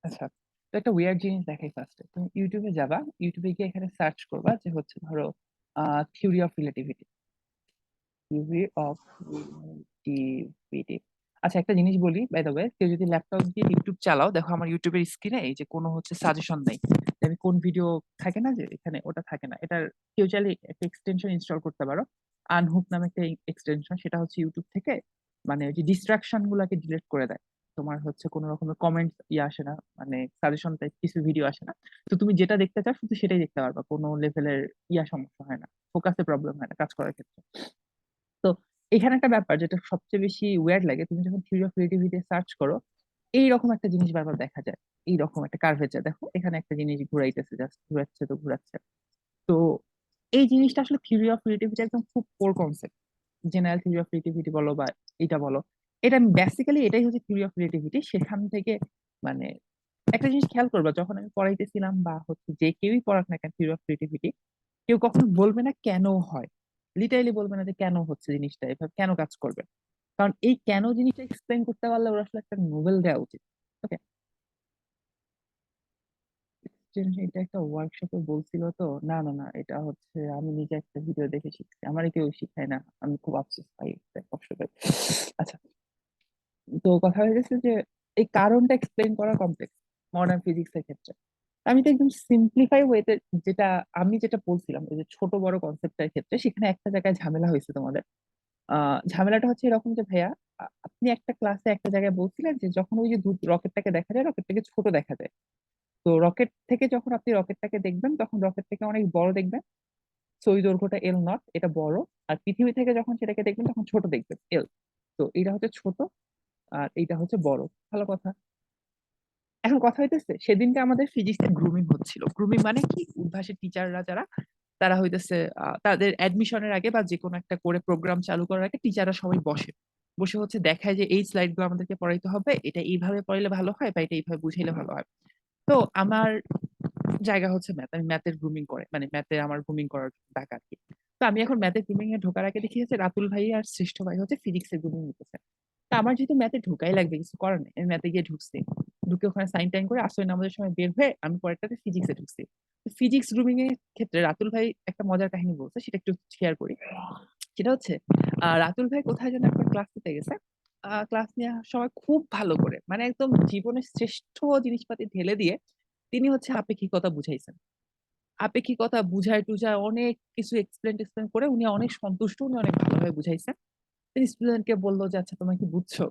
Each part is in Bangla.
আচ্ছা, তো একটা উইয়ার্ড জিনিস দেখাই ফার্স্টে। তুমি ইউটিউবে যাবা, ইউটিউবে গিয়ে এখানে সার্চ করবা যে হচ্ছে ধরো theory of relativity. Theory of relativity. আচ্ছা, একটা জিনিস বলি বাই দ্য ওয়ে, কেউ যদি ল্যাপটপ দিয়ে ইউটিউব চালাও, দেখো আমার ইউটিউবের স্ক্রিনে এই যে কোনো হচ্ছে সাজেশন নাই, যে আমি কোন ভিডিও থাকে না যে এখানে, ওটা থাকে না। এটার কেউ চাইলে একটা এক্সটেনশন ইনস্টল করতে পারো, আনহুক নামে একটা এক্সটেনশন। সেটা হচ্ছে ইউটিউব থেকে মানে ওই যে ডিস্ট্রাকশন গুলাকে ডিলিট করে দেয়। তোমার হচ্ছে কোনো রকমের কমেন্ট আসে না, মানে সাজেশন টাইপ কিছু ভিডিও আসে না। তো তুমি যেটা দেখতে চাও শুধু সেটাই দেখতে পারবা, কোনো লেভেলের সমস্যা হয় না, ফোকাসে প্রবলেম হয় না কাজ করার ক্ষেত্রে। তো এখানে একটা ব্যাপার যেটা সবচেয়ে বেশি ওয়ার্ড লাগে, তুমি যখন থিওরি অফ রিলেটিভিটি সার্চ করো, এইরকম একটা জিনিস বারবার দেখা যায়। এইরকম একটা কার্ভেচার দেখো, এখানে একটা জিনিস ঘুরাইতেছে, জাস্ট ঘুরাচ্ছে তো ঘুরাচ্ছে। তো এই জিনিসটা আসলে থিওরি অফ রিলেটিভিটি একদম খুব core concept. General theory of relativity বলো বা এটা বলো, এটা বেসিক্যালি এটাই হচ্ছে থিওরি অফ রিলেটিভিটি। সেখান থেকে মানে একটা জিনিস খেয়াল করবা, যখন আমি পড়াইতেছিলাম বা হচ্ছে যে কেউই পড়াক না কেন থিওরি অফ রিলেটিভিটি, কেউ কখনো বলবে না কেন হয়, লিটারালি বলবে না যে কেন হচ্ছে জিনিসটা এভাবে, কেন কাজ করবে। কারণ এই কেন জিনিসটা এক্সপ্লেন করতে পারলে ওর আসলে একটা নোবেল দেওয়া উচিত। ওকে, এটা একটা ওয়ার্কশপে বলছিল তো। না না না, এটা হচ্ছে আমি নিজে একটা ভিডিও দেখে শিখছি, আমারে কেউ শিখায় না, আমি খুব আফসোস পাই, কষ্ট পাই। আচ্ছা, তো কথা হয়ে গেছে যে এই কারণটা এক্সপ্লেন করা কমপ্লেক্স মডার্ন ফিজিক্স এর ক্ষেত্রে। আমি তো একদম সিম্পলিফাই ওয়েতে, যেটা আমি যেটা বলছিলাম ওই যে ছোট বড় কনসেপ্টের ক্ষেত্রে, সেখানে একটা জায়গায় ঝামেলা হয়েছে তোমাদের। ঝামেলাটা হচ্ছে এরকম যে ভাইয়া, আপনি একটা ক্লাসে একটা জায়গায় বলছিলেন যে যখন ওই যে রকেটটাকে দেখা যায়, রকেটটাকে ছোট দেখা যায়। তো রকেট থেকে যখন আপনি রকেটটাকে দেখবেন, তখন রকেট থেকে অনেক বড় দেখবেন। সো ওই দৈর্ঘ্যটা এল নট, এটা বড়। আর পৃথিবী থেকে যখন সেটাকে দেখবেন তখন ছোট দেখবেন, এল। তো এটা হচ্ছে ছোট, আর এইটা হচ্ছে বড়। ভালো কথা। এখন কথা হইতেছে, সেদিনকে আমাদের ফিজিক্সের গ্রুমিং হচ্ছিল। গ্রুমিং মানে কি, উদ্ভাসের টিচাররা যারা, তারা হইতেছে তাদের অ্যাডমিশনের আগে বা যে কোনো একটা করে প্রোগ্রাম চালু করার আগে টিচাররা সবাই বসে, বসে হচ্ছে দেখায় যে এই স্লাইড গুলো আমাদেরকে পড়াইতে হবে, এটা এইভাবে পড়াইলে ভালো হয় বা এটা এইভাবে বুঝাইলে ভালো হয়। তো আমার জায়গা হচ্ছে ম্যাথ, আমি ম্যাথের গ্রুমিং করে মানে ম্যাথে আমার গ্রুমিং করার টাকা আর কি। তো আমি এখন ম্যাথের গ্রুমিং এ ঢোকার আগে দেখি হচ্ছে রাতুল ভাই আর শ্রেষ্ঠ ভাই হচ্ছে ফিজিক্সের গ্রুমিং নিতেছে। তা আমার যেহেতু ম্যাথে ঢুকাই লাগবে, কিছু করার নেই, আমি ম্যাথে গিয়ে ঢুকছি। ঢুকে ওখানে সাইন টাইন করে আসলে নামাজের সময় বের হয়ে আমি পরেরটাতে ফিজিক্সে ঢুকছি। ফিজিক্স গ্রুমিং এর ক্ষেত্রে রাতুল ভাই একটা মজার কাহিনী বলছে, সেটা একটু শেয়ার করি। সেটা হচ্ছে রাতুল ভাই কোথায় যেন একটা ক্লাস নিতে গেছে। ক্লাস নেওয়ার সময় খুব ভালো করে মানে একদম জীবনের শ্রেষ্ঠ জিনিসপাতি ঢেলে দিয়ে তিনি হচ্ছে আপেক্ষিকতা বুঝাইছেন। আপেক্ষিকতা বুঝায় টুঝায় অনেক কিছু এক্সপ্লেন টেক্সপ্লেন করে উনি অনেক সন্তুষ্ট, উনি অনেক ভালোভাবে বুঝাইছেন। তিনি স্টুডেন্টকে বললো যে আচ্ছা তোমরা কি বুঝছো?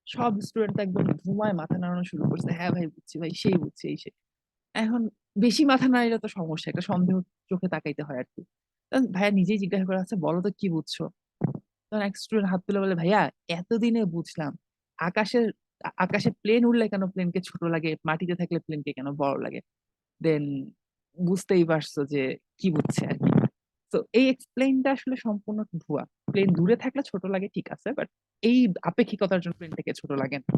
সব স্টুডেন্ট একদম ধুমায় মাথা নাড়ানো শুরু করছে, হ্যাঁ ভাই বুঝছি, ভাই সেই বুঝছি, এই সেই। এখন বেশি মাথা নাড়লে তো সমস্যা, একটা সন্দেহ চোখে তাকাইতে হয় আর কি। তখন ভাইয়া নিজেই জিজ্ঞাসা করে, আচ্ছা বলো তো কি বুঝছো? তখন এক স্টুডেন্ট হাত তুলে বলে, ভাইয়া এতদিনে বুঝলাম আকাশের আকাশে প্লেন উড়লে কেন প্লেনকে ছোট লাগে, মাটিতে থাকলে প্লেনকে কেন বড় লাগে। দেন বুঝতেই পারছো যে কি বুঝছে আর কি। তো এই এক্সপ্লেইনটা আসলে সম্পূর্ণ ভুয়া। প্লেন দূরে থাকলে ছোট লাগে ঠিক আছে, বাট এই আপেক্ষিকতার জন্য প্লেনটাকে ছোট লাগে না।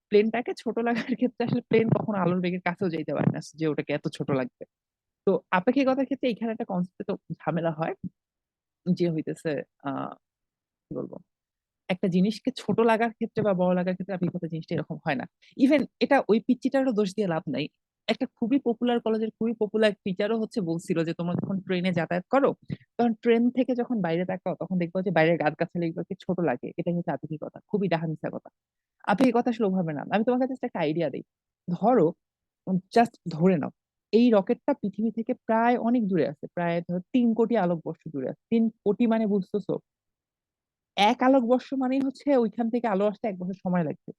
প্লেনটাকে ছোট লাগার ক্ষেত্রে আসলে প্লেন কখনো আলোর বেগের কাছেও যাইতে পারে না যে ওটাকে এত ছোট লাগবে। তো আপেক্ষিকতার ক্ষেত্রে এখানে একটা কনসেপ্টে তো ঝামেলা হয়, যে হইতেছে কি বলবো, একটা জিনিসকে ছোট লাগার ক্ষেত্রে বা বড় লাগার ক্ষেত্রে আপেক্ষিকতা জিনিসটা এরকম হয় না। ইভেন এটা ওই পিচ্চিটারও দোষ দিয়ে লাভ নাই। একটা খুবই পপুলার কলেজের খুবই পপুলার টিচারও হচ্ছে বলছিল যে তোমরা যখন ট্রেনে যাতায়াত করো, তখন ট্রেন থেকে যখন বাইরে তাকাও তখন দেখবো যে বাইরের গাছ গাছালি এগুলোকে ছোট লাগে, এটাই হচ্ছে আপেক্ষিকতা। খুবই ডাহা কথা। আপেক্ষিকতা আসলে ওভাবে না। আমি তোমাকে জাস্ট একটা আইডিয়া দিই। ধরো, জাস্ট ধরে নাও এই রকেটটা পৃথিবী থেকে প্রায় অনেক দূরে আছে, প্রায় ধরো 3 কোটি আলোকবর্ষ দূরে আছে। 3 কোটি মানে বুঝতেছো, এক আলোকবর্ষ মানেই হচ্ছে ওইখান থেকে আলো আসতে 1 বছর সময় লাগবে।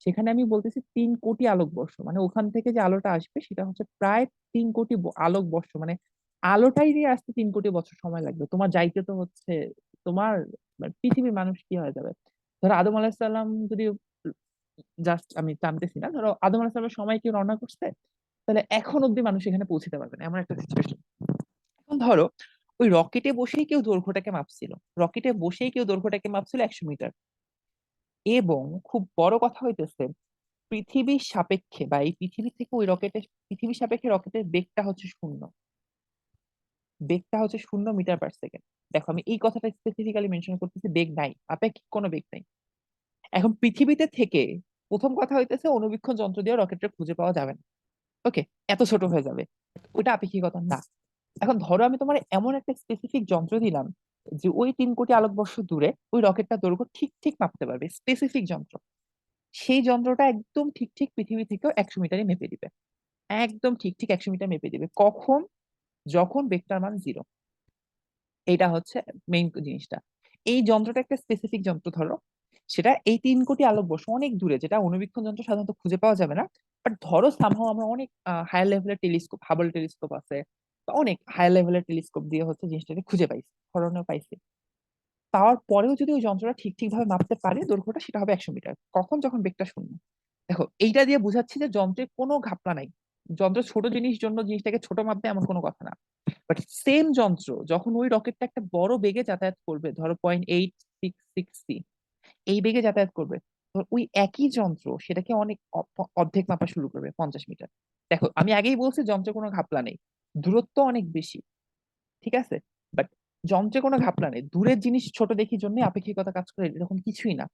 সেখানে আমি বলতেছি 3 কোটি আলোকবর্ষ, মানে ওখান থেকে যে আলোটা আসবে সেটা হচ্ছে প্রায় 3 কোটি আলোকবর্ষ, মানে আলোটাই দিয়ে আসতে 3 কোটি বছর সময় লাগবে। তোমার যাইতে তো হচ্ছে তোমার মানে পৃথিবীর মানুষ কি হয়ে যাবে। ধরো আদম আলাহিসাল্লাম যদি, জাস্ট আমি টানতেছি না, ধরো আদম আলাহিসাল্লামের সময় কেউ রওনা করছে, তাহলে এখন অব্দি মানুষ এখানে পৌঁছতে পারবে না, এমন একটা সিচুয়েশন। এখন ধরো ওই রকেটে বসেই কেউ দৈর্ঘ্যটাকে মাপছিল, রকেটে বসেই কেউ দৈর্ঘ্যটাকে মাপছিল 100 মিটার। এবং খুব বড় কথা হইতেছে, পৃথিবীর সাপেক্ষে বা এই পৃথিবী থেকে ওই রকেটের, পৃথিবীর সাপেক্ষে রকেটের বেগটা হচ্ছে শূন্য। বেগটা হচ্ছে 0 মিটার পার সেকেন্ড। দেখো আমি এই কথাটা স্পেসিফিক্যালি মেনশন করতেছি, বেগ নাই, আপেক্ষিক কোনো বেগ নাই। এখন পৃথিবীতে থেকে প্রথম কথা হইতেছে অনুবীক্ষণ যন্ত্র দিয়ে রকেটটা খুঁজে পাওয়া যাবে না। ওকে, এত ছোট হয়ে যাবে, ওটা আপেক্ষিকতা না। এখন ধরো আমি তোমার এমন একটা স্পেসিফিক যন্ত্র দিলাম যে ওই 3 কোটি আলোকবর্ষ দূরে ওই রকেটটা দৈর্ঘ্য ঠিক ঠিক মাপতে পারবে, স্পেসিফিক যন্ত্র। সেই যন্ত্রটা একদম ঠিক ঠিক পৃথিবী থেকেও 100 মিটারে মেপে দিবে, একদম ঠিক ঠিক 100 মিটার মেপে দিবে। কখন? যখন ভেক্টর মান 0। এটা হচ্ছে মেইন জিনিসটা। এই যন্ত্রটা একটা স্পেসিফিক যন্ত্র ধরো, সেটা এই 3 কোটি আলোকবর্ষ অনেক দূরে, যেটা অণুবীক্ষণ যন্ত্র সাধারণত খুঁজে পাওয়া যাবে না। বাট ধরো সামহাও আমরা অনেক হায়ার লেভেলের টেলিস্কোপ, হাবল টেলিস্কোপ আছে, বা অনেক হায়ার লেভেলের টেলিস্কোপ দিয়ে হচ্ছে জিনিসটাকে খুঁজে পাইছি, ধরনের পাইছি। পাওয়ার পরেও যদি ওই যন্ত্রটা ঠিক ঠিক ভাবে মাপতে পারে দৈর্ঘ্যটা, সেটা হবে 100 মিটার। কখন? যখন বেগটা শূন্য। দেখো, এইটা দিয়ে বুঝাচ্ছি যে যন্ত্রের কোনো ঘাপলা নাই। যন্ত্র ছোট জিনিস জন্য জিনিসটাকে ছোট মাপবে এমন কোনো কথা না। বাট সেম যন্ত্র যখন ওই রকেটটা একটা বড় বেগে যাতায়াত করবে, ধরো 0.866 এই বেগে যাতায়াত করবে, তো ওই একই যন্ত্র সেটাকে অনেক অর্ধেক মাপা শুরু করবে, 50 মিটার। দেখো, আমি আগেই বলছি যন্ত্রের কোনো ঘাপলা নেই, দূরত্ব অনেক বেশি, ঠিক আছে। বাট যন্ত্রে কোনো ঘাপলা নেই, দূরের জিনিস ছোট দেখি জন্য আপেক্ষিকতা কাজ করে এরকম কিছুই না।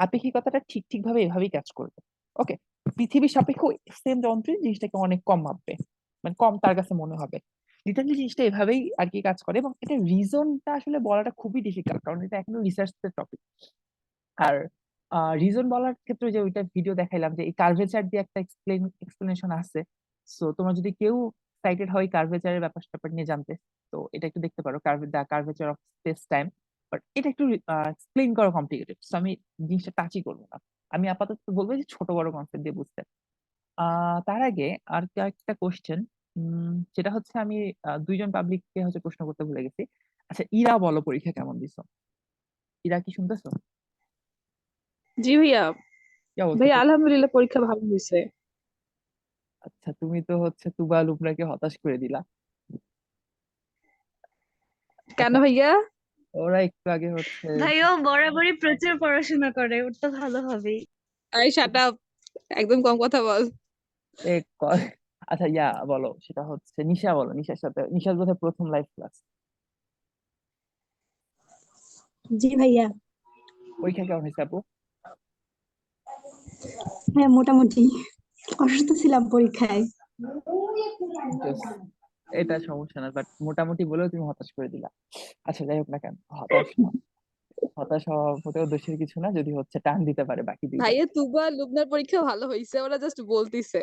আপেক্ষিকতাটা ঠিক ঠিক ভাবে এভাবেই কাজ করবে। ওকে, পৃথিবীর সাপেক্ষে সেম যন্ত্রে জিনিসটাকে অনেক কম মাপবে, মানে কম তার কাছে মনে হবে। লিটারলি জিনিসটা এভাবেই আর কি কাজ করে, এবং এটা রিজনটা আসলে বলাটা খুবই ডিফিকাল্ট, কারণ এটা এখনো রিসার্চ টপিক। আর রিজন বলার ক্ষেত্রে যে ওইটা ভিডিও দেখাইলাম, যে এই কার্ভেচার দিয়ে একটা এক্সপ্লেনেশন আছে। সো তোমরা যদি কেউ এক্সাইটেড হয় কার্ভেচারের ব্যাপার নিয়ে জানতে, তো এটা একটু দেখতে পারো, the curvature of speech time. But এটা একটু এক্সপ্লেইন করা কমপ্লিকেটেড, সো আমি জিনিসটা টাচই করবো না। আমি আপাতত বলবো যে ছোট বড় কনসেপ্ট দিয়ে বুঝতে। তার আগে আর কি একটা কোশ্চেন, যেটা হচ্ছে আমি দুইজন পাবলিককে হচ্ছে প্রশ্ন করতে ভুলে গেছি। আচ্ছা, ইরা বলো, পরীক্ষা কেমন দিছো? ইরা, কি শুনতেছো? জি ভাইয়া। কি অবস্থা? ভাইয়া আলহামদুলিল্লাহ পরীক্ষা ভালো হয়েছে। আচ্ছা, তুমি তো হচ্ছে তুবা লুবনাকে হতাশ করে দিলা। কেন আচ্ছা, ভাইয়া? ওরা একটু আগে হচ্ছে ভাই ও বরাবরই প্রচুর পড়াশোনা করে, ওর তো ভালো হবেই। আই শাট আপ, একদম কম কথা বল। এ আচ্ছা, বলো, সেটা হচ্ছে নিশা বলো, নিশার সাথে, নিশার বোধহয় প্রথম লাইভ ক্লাস। জি ভাইয়া। পরীক্ষা কেমন হয়েছে আপু? হ্যাঁ, মোটামুটি। অসুস্থ ছিলাম পরীক্ষায়। Just এটা সমস্যা না, বাট মোটামুটি বলেও তুমি হতাশ করে দিলা। আচ্ছা, যাই হোক না কেন, হতাশ হতাশ হওয়া মোটেও দোষের কিছু না, যদি হচ্ছে টান দিতে পারে বাকি দুইটা। ভাইয়া তুবা লুবনার পরীক্ষা ভালো হয়েছে, ওরা জাস্ট বলতিছে।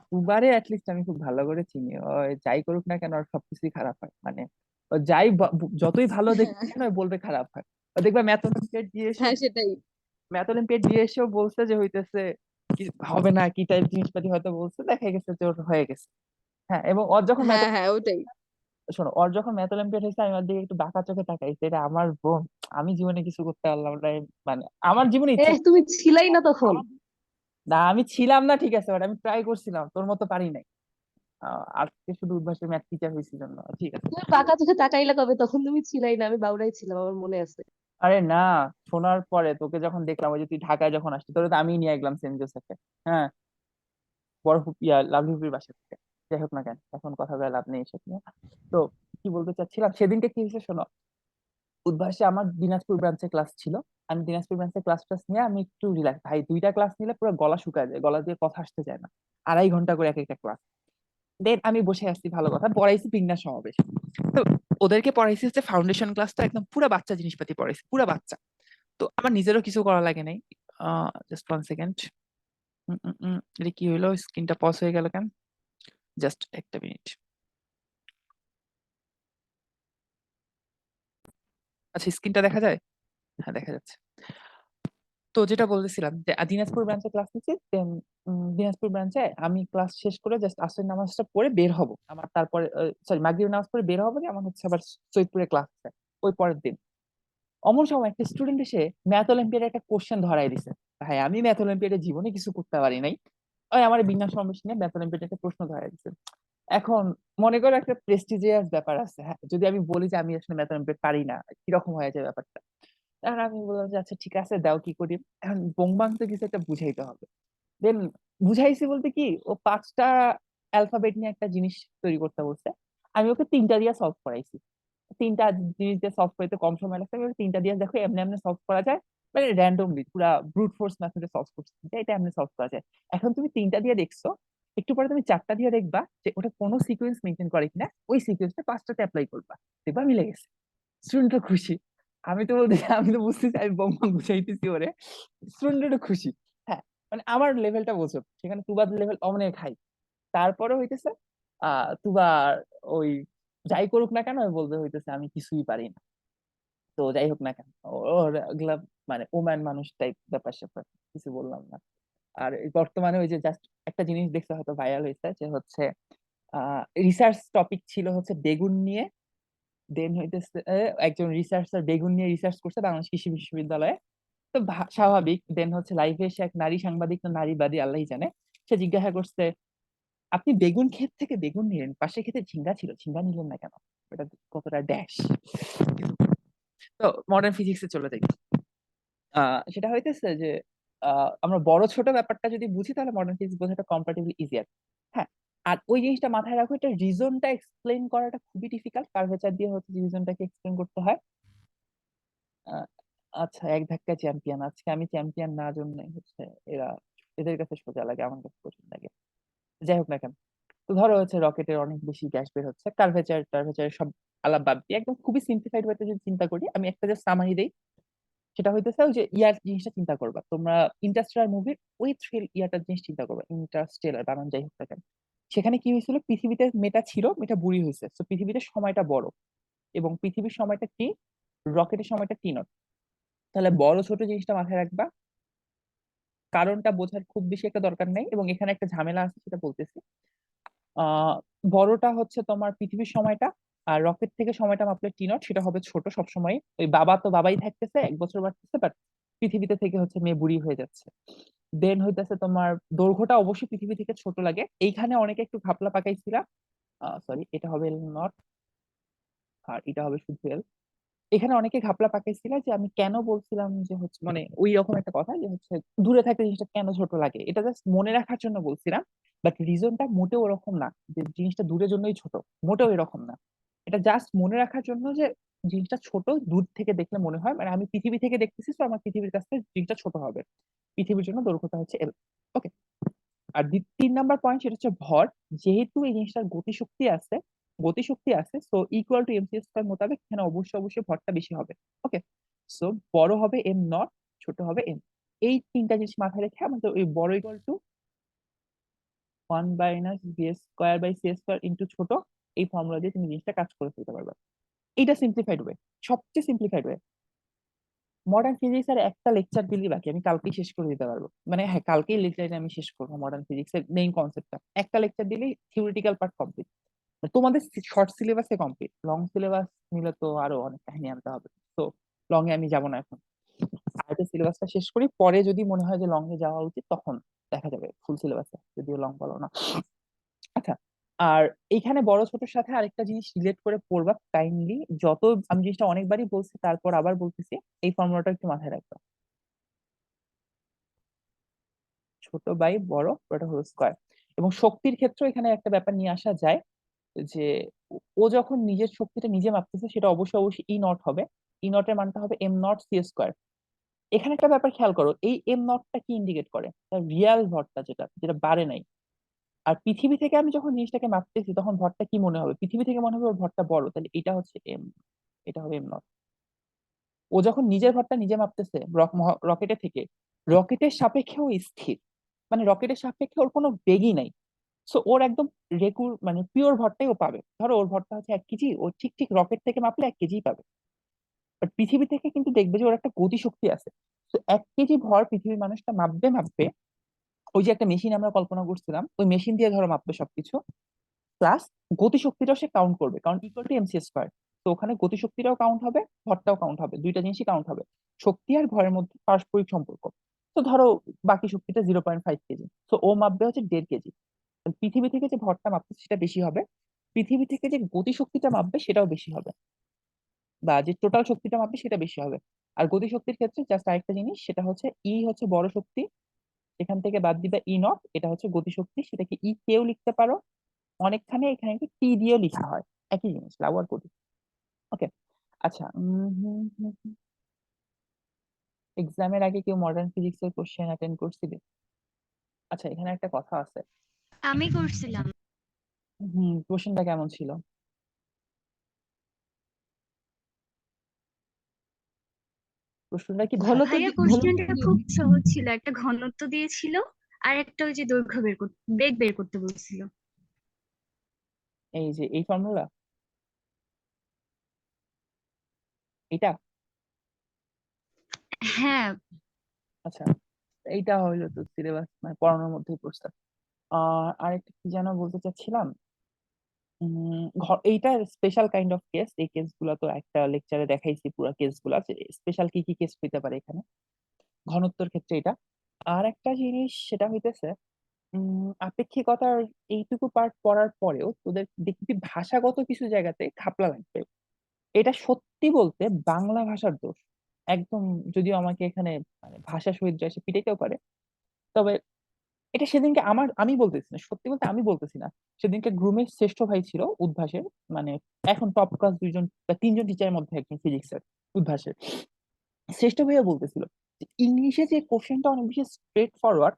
তুবারে অ্যাটলিস্ট আমি খুব ভালো করে চিনি। ও যাই করুক না কেন, ওর সবকিছুই খারাপ হয়, মানে ও যতই ভালো দেখুক কেন ও বলবে খারাপ হয়। ও দেখবা ম্যাথ অলিম্পিয়াড দিয়ে এসেও, হ্যাঁ সেটাই। বলছে যে হইতেছে কি হবে না, কি টাইপ জিনিসপাতি হয়তো বলছে, দেখা গেছে যে ওর হয়ে গেছে। হ্যাঁ, এবং ওর যখন ম্যাথ, হ্যাঁ হ্যাঁ ওটাই। শোনো, ওর যখন ম্যাথ অলিম্পিয়াড হয়েছে আমি ওর দিকে একটু বাঁকা চোখে তাকাইছি, এটা আমার বোন, আমি জীবনে কিছু করতে পারলাম না, মানে আমার জীবনে ইচ্ছা তুমি ছিলাই না তখন। না, আমি ছিলাম না ঠিক আছে, বাট আমি ট্রাই করছিলাম, তোর মতো পারি নাই। আজকে শুধু উদ্ভাসের ম্যাথ টিচার হয়েছিল জন্য, ঠিক আছে। তুমি পাকা চোখে তাকাইলা কবে? তখন তুমি ছিলাই না, আমি বাউরাই ছিলাম, আমার মনে আছে। আরে না, শোনার পরে তোকে যখন দেখলাম, ওই যে তুই ঢাকায় যখন আসছিস, তোরে তো আমি নিয়ে গেলাম সেন্ট জোসেফে। হ্যাঁ, বড় লাভলি হুপির বাসা থেকে। যাই হোক না কেন, এখন কথা বলে লাভ নেই এসব নিয়ে। তো কি বলতে চাচ্ছিলাম, সেদিনকে কি হয়েছে শোনো। উদ্ভাসে আমার দিনাজপুর ব্রাঞ্চে ক্লাস ছিল। আমি দিনাজপুর ব্রাঞ্চে ক্লাস টাস নিয়ে আমি একটু রিল্যাক্স, ভাই দুইটা ক্লাস নিলে পুরো গলা শুকায় যায়, গলা দিয়ে কথা আসতে চায় না। 2.5 ঘন্টা করে এক একটা ক্লাস। দেন আমি বসে আসছি, ভালো কথা পড়াইছি, বিজ্ঞান সমাবেশ। তো ওদেরকে পড়াইছি হচ্ছে ফাউন্ডেশন ক্লাসটা, একদম পুরো বাচ্চা জিনিসপাতি পড়াইছি, পুরো বাচ্চা। তো আমার নিজেরও কিছু করা লাগে নাই। Just 1 second. এটা কি হইলো, স্ক্রিনটা পজ হয়ে গেল কেন? জাস্ট একটা মিনিট। আচ্ছা, স্ক্রিনটা দেখা যায়? হ্যাঁ, দেখা যাচ্ছে। তো যেটা বলতেছিলাম, যে দিনাজপুর ব্রাঞ্চে ক্লাস নিচ্ছি, দেন দিনাজপুর ব্রাঞ্চে আমি ক্লাস শেষ করে জাস্ট আসরের নামাজটা পড়ে বের হব, আমার তারপরে সরি মাগরিবের নামাজ পড়ে বের হবো, যে আমার হচ্ছে আবার সৈয়দপুরে ক্লাস আছে ওই পরের দিন। অমন সময় একটা স্টুডেন্ট এসে ম্যাথ অলিম্পিয়াডে একটা কোশ্চেন ধরাই দিছে। ভাই, আমি ম্যাথ অলিম্পিয়াডে জীবনে কিছু করতে পারি নাই, ওই আমার বিজ্ঞান সমাবেশ নিয়ে ম্যাথ অলিম্পিয়াডে একটা প্রশ্ন ধরাই দিছে। এখন মনে করো একটা প্রেস্টিজিয়াস ব্যাপার আছে, হ্যাঁ, যদি আমি বলি যে আমি আসলে ম্যাথ অলিম্পিয়াড পারি না, কিরকম হয়ে যায় ব্যাপারটা। এখন আমি বললাম যে আচ্ছা ঠিক আছে, দাও কি করি। এখন বংবাং তো কিছু একটা বুঝাইতে হবে। দেন বুঝাইছি বলতে কি, ও 5টা অ্যালফাবেট নিয়ে একটা জিনিস তৈরি করতে বলছে। আমি ওকে 3টা দিয়ে সলভ করাইছি। 3টা জিনিস দিয়ে সলভ করতে কম সময় লাগছে, আমি ওকে 3টা দিয়ে দেখো এমনি এমনি সলভ করা যায়, মানে র্যান্ডমলি পুরা ব্রুট ফোর্স মেথডে সলভ করছি যে এটা এমনি সলভ করা যায়। এখন তুমি 3টা দিয়ে দেখছো, একটু পরে তুমি 4টা দিয়ে দেখবা যে ওটা কোনো সিকোয়েন্স মেনটেন করে কিনা, ওই সিকোয়েন্সটা 5টাতে অ্যাপ্লাই করবা, দেখবা মিলে গেছে। স্টুডেন্ট তো খুশি। আমি তো বলতেছি, আমি তো বুঝতেছি আমি বোম্বা বুঝাইতেছি ওরে, স্টুডেন্ট খুশি। হ্যাঁ, মানে আমার লেভেলটা বোঝো, সেখানে তুবার লেভেল অনেক হাই। তারপরে হইতেছে তুবা ওই যাই করুক না কেন, ও বলবে হইতেছে আমি কিছুই পারি না। তো যাই হোক না কেন, ওর ওগুলা মানে ওম্যান মানুষ টাইপ ব্যাপার স্যাপার, কিছু বললাম না। আর এই বর্তমানে ওই যে জাস্ট একটা জিনিস দেখতে হয়তো ভাইরাল হয়েছে, যে হচ্ছে রিসার্চ টপিক ছিল হচ্ছে বেগুন নিয়ে। দেন হইতেছে একজন রিসার্চার বেগুন নিয়ে রিসার্চ করছে বাংলাদেশ কৃষি বিশ্ববিদ্যালয়ে। তো স্বাভাবিক, দেন হচ্ছে লাইভে এসে এক নারী সাংবাদিক, না নারীবাদী আল্লাহই জানে, সে জিজ্ঞাসা করছে আপনি বেগুন ক্ষেত থেকে বেগুন নিলেন, পাশে ক্ষেতে ঝিঙ্গা ছিল, ঝিঙ্গা নিলেন না কেন? এটা কতটা ড্যাশ। তো মডার্ন ফিজিক্সে চলে যাই। সেটা হইতেছে যে আমরা বড় ছোট ব্যাপারটা যদি বুঝি তাহলে মডার্ন ফিজিক্স বোঝাটা কম্পারেটিভলি ইজিয়ার। হ্যাঁ, আর ওই জিনিসটা মাথায় রাখো, এটা রিজনটা এক্সপ্লেন করাটা খুবই ডিফিকাল্ট, কার্ভেচার দিয়ে হচ্ছে রিজনটাকে এক্সপ্লেন করতে হয়। আহ, আচ্ছা, এক ধাক্কা চ্যাম্পিয়ন, আজকে আমি চ্যাম্পিয়ন না জন্য হচ্ছে এরা, এদের কাছে সোজা লাগে, আমার কাছে কঠিন লাগে। যাই হোক না কেন, তো ধরো হচ্ছে রকেটের অনেক বেশি গ্যাস বের হচ্ছে, কার্ভেচার টার্ভেচার সব আলাপ বাদ দিয়ে একদম খুবই সিম্পলিফাইড ওয়েতে যদি চিন্তা করি, আমি একটা জাস্ট সামারি দেই। সেটা হইতেছে ওই যে ইয়ার জিনিসটা চিন্তা করবা তোমরা, ইন্টারস্টেলার মুভির ওই থ্রিল ইয়ারটার জিনিস চিন্তা করবা, ইন্টারস্টেলার বানান যাই হোক না কেন। সেখানে কি হয়েছিল, পৃথিবীতে মেয়েটা ছিল, মেয়েটা বুড়ি হয়েছে, তো পৃথিবীতে সময়টা বড়, এবং পৃথিবীর সময়টা কি, রকেটের সময়টা টি নট। তাহলে বড় ছোট জিনিসটা মাথায় রাখবা, কারণটা বোঝার খুব বেশি একটা দরকার নেই, এবং এখানে একটা ঝামেলা আছে সেটা বলতেছি। আহ বড়টা হচ্ছে তোমার পৃথিবীর সময়টা, আর রকেট থেকে সময়টা মাপলে টি নট, সেটা হবে ছোট সবসময়। ওই বাবা তো বাবাই থাকতেছে, 1 বছর বাড়তেছে, বাট পৃথিবীতে থেকে হচ্ছে মেয়ে বুড়ি হয়ে যাচ্ছে। দেন হইতেছে তোমার দৈর্ঘ্যটা অবশ্যই পৃথিবী থেকে ছোট লাগে, এইখানে অনেকে একটু ঘাপলা পাকাইছিলাম। সরি, এটা হবে নট, আর এটা হবে শুধু এল। এখানে অনেকে ঘাপলা পাকাইছিল যে আমি কেন বলছিলাম যে হচ্ছে মানে ওই রকম একটা কথা, যে হচ্ছে দূরে থাকলে জিনিসটা কেন ছোট লাগে, এটা জাস্ট মনে রাখার জন্য বলছিলাম। বাট রিজনটা মোটেও ওরকম না যে জিনিসটা দূরের জন্যই ছোট, মোটেও এরকম না। এটা জাস্ট মনে রাখার জন্য যে জিনিসটা ছোট দূর থেকে দেখলে মনে হয়, মানে আমি পৃথিবী থেকে দেখতেছি, তো আমার পৃথিবীর কাছে জিনিসটা ছোট হবে। পৃথিবীর জন্য দৈর্ঘ্যটা হচ্ছে এল। ওকে। আর 3 নাম্বার পয়েন্ট, সেটা হচ্ছে ভর। যেহেতু এই জিনিসটার গতিশক্তি আছে, so equal to MC square মোতাবেক এখানে অবশ্যই অবশ্যই ভরটা বেশি হবে। ওকে, সো বড় হবে এম নট, ছোট হবে এম। এই 3টা জিনিস মাথায় রেখে আমাদের ওই বড় equal to 1 - b² / c² into ছোট, এই ফর্মুলা দিয়ে তুমি জিনিসটা কাজ করে ফেলতে পারবে। এইটা সিম্পলিফাইড ওয়ে, সবচেয়ে সিম্পলিফাইড ওয়ে। মডার্ন ফিজিক্স আর একটা লেকচার দিলেই বাকি, আমি কালকেই শেষ করে দিতে পারবো, মানে হ্যাঁ কালকেই লেকচারে আমি শেষ করবো মডার্ন ফিজিক্স এর মেইন কনসেপ্টটা, একটা লেকচার দিলেই থিওরিটিক্যাল পার্ট কমপ্লিট। তোমাদের শর্ট সিলেবাসে কমপ্লিট, লং সিলেবাস নিলে তো আরো অনেক কাহিনী আনতে হবে। তো লং এ আমি যাবো না এখন, আগে সিলেবাসটা শেষ করি, পরে যদি মনে হয় যে লং এ যাওয়া উচিত তখন দেখা যাবে ফুল সিলেবাসে, যদিও লং বলো না। আচ্ছা, আর এইখানে বড় ছোটর সাথে আরেকটা জিনিস রিলেট করে পড়বা কাইন্ডলি, যত আমি জিনিসটা অনেকবারই বলছি তারপর আবার বলতেছি, এই ফর্মুলাটা একটু মাথায় রাখবা। ছোট বাই বড়, ওটা হোল স্কয়ার। এবং শক্তির ক্ষেত্রে এখানে একটা ব্যাপার নিয়ে আসা যায়, যে ও যখন নিজের শক্তিটা নিজে মাপতেছে, সেটা অবশ্যই অবশ্যই ই নট হবে। ই নট এর মানটা হবে m0 c²। এখানে একটা ব্যাপার খেয়াল করো, এই এম নটটা কি ইন্ডিকেট করে, তার রিয়াল ভরটা, যেটা যেটা বাড়ে নাই। আর পৃথিবী থেকে আমি যখন জিনিসটাকে মাপতেছি তখন ভরটা কি মনে হবে, পৃথিবী থেকে মনে হবে ওর ভরটা বড়, তাহলে এটা হচ্ছে এম, এটা হবে এম নট। ও যখন নিজের ভরটা নিজে মাপতেছে রকেটের থেকে, রকেটের সাপেক্ষে ও স্থির, মানে রকেটের সাপেক্ষে ওর কোনো বেগই নাই। সো ওর একদম মানে পিওর ভরটাই ও পাবে। ধরো ওর ভরটা হচ্ছে 1 কেজি, ও ঠিক ঠিক রকেট থেকে মাপলে 1 কেজি পাবে। বাট পৃথিবী থেকে কিন্তু দেখবে যে ওর একটা গতিশক্তি আছে। তো 1 কেজি ভর পৃথিবীর মানুষটা মাপবে মাপবে, ওই যে একটা মেশিন আমরা কল্পনা করছিলাম, ওই মেশিন দিয়ে ধরো মাপবে সবকিছু, প্লাস গতিশক্তিটাও সে কাউন্ট করবে, কারণ ইকুয়াল টু এমসি²। তো ওখানে গতিশক্তিটাও কাউন্ট হবে, ভরটাও কাউন্ট হবে, দুইটা জিনিসই কাউন্ট হবে। শক্তি আর ভরের মধ্যে পারস্পরিক সম্পর্ক। তো ধরো বাকি শক্তিটা 0.5 কেজি, তো ও মাপবে হচ্ছে 1.5 কেজি। পৃথিবী থেকে যে ভরটা মাপবে সেটা বেশি হবে, পৃথিবী থেকে যে গতিশক্তিটা মাপবে সেটাও বেশি হবে, বা যে টোটাল শক্তিটা মাপবে সেটা বেশি হবে। আর গতিশক্তির ক্ষেত্রে জাস্ট আরেকটা জিনিস, সেটা হচ্ছে ই হচ্ছে বড় শক্তি, এখান থেকে বাদ দিবা ই নট, এটা হচ্ছে গতিশক্তি, সেটাকে ই কেও লিখতে পারো, অনেকখানে এখানে টি দিয়েও লেখা হয়, একই জিনিস লাউ আর গতি। ওকে, আচ্ছা। এক্সামের আগে কেউ মডার্ন ফিজিক্স এর কোশ্চেন অ্যাটেন্ড করছিলি? আচ্ছা, এখানে একটা কথা আছে। আমি করছিলাম। কোশ্চেনটা কেমন ছিল? প্রশ্নটা কি ঘনত্ব ভাইয়া ঘনত্ব কোশ্চেনটা খুব সহজ ছিল, একটা ঘনত্ব দিয়েছিল আর একটা ওই যে দৈর্ঘ্য বেগ বের করতে বলছিল। এই যে এই ফর্মুলা, এটা? হ্যাঁ। আচ্ছা, এইটা হইলো তো সিলেবাস মানে পড়ানোর মধ্যে পড়ছে। আরেকটা কি যেন বলতে চাচ্ছিলাম। এইটা স্পেশাল কাইন্ড অফ কেস। এই কেস গুলা তো একটা লেকচারে দেখাইছি, পুরো কেস গুলা স্পেশাল কি কি কেস হইতে পারে এখানে ঘনত্বের ক্ষেত্রে এটা। আর একটা জিনিস সেটা হইতেছে আপেক্ষিকতার এইটুকু পার্ট পড়ার পরেও তোদের দেখবি ভাষাগত কিছু জায়গাতে ঘাপলা লাগবে। এটা সত্যি বলতে বাংলা ভাষার দোষ একদম। যদিও আমাকে এখানে মানে ভাষা শহীদরা এসে পিটাইতেও পারে, তবে এটা সেদিনকে আমি বলতেছি না, সত্যি বলতে আমি বলতেছি না। সেদিনকে গ্রুমের শ্রেষ্ঠ ভাই ছিল উদ্ভাসের, মানে এখন টপ ক্লাস দুইজন বা তিনজন টিচারের মধ্যে একজন ফিজিক্সের, উদ্ভাসের শ্রেষ্ঠ ভাইয়া বলতেছিল যে ইংলিশে যে কোশ্চেনটা অনেক বেশি স্ট্রেট ফরওয়ার্ড,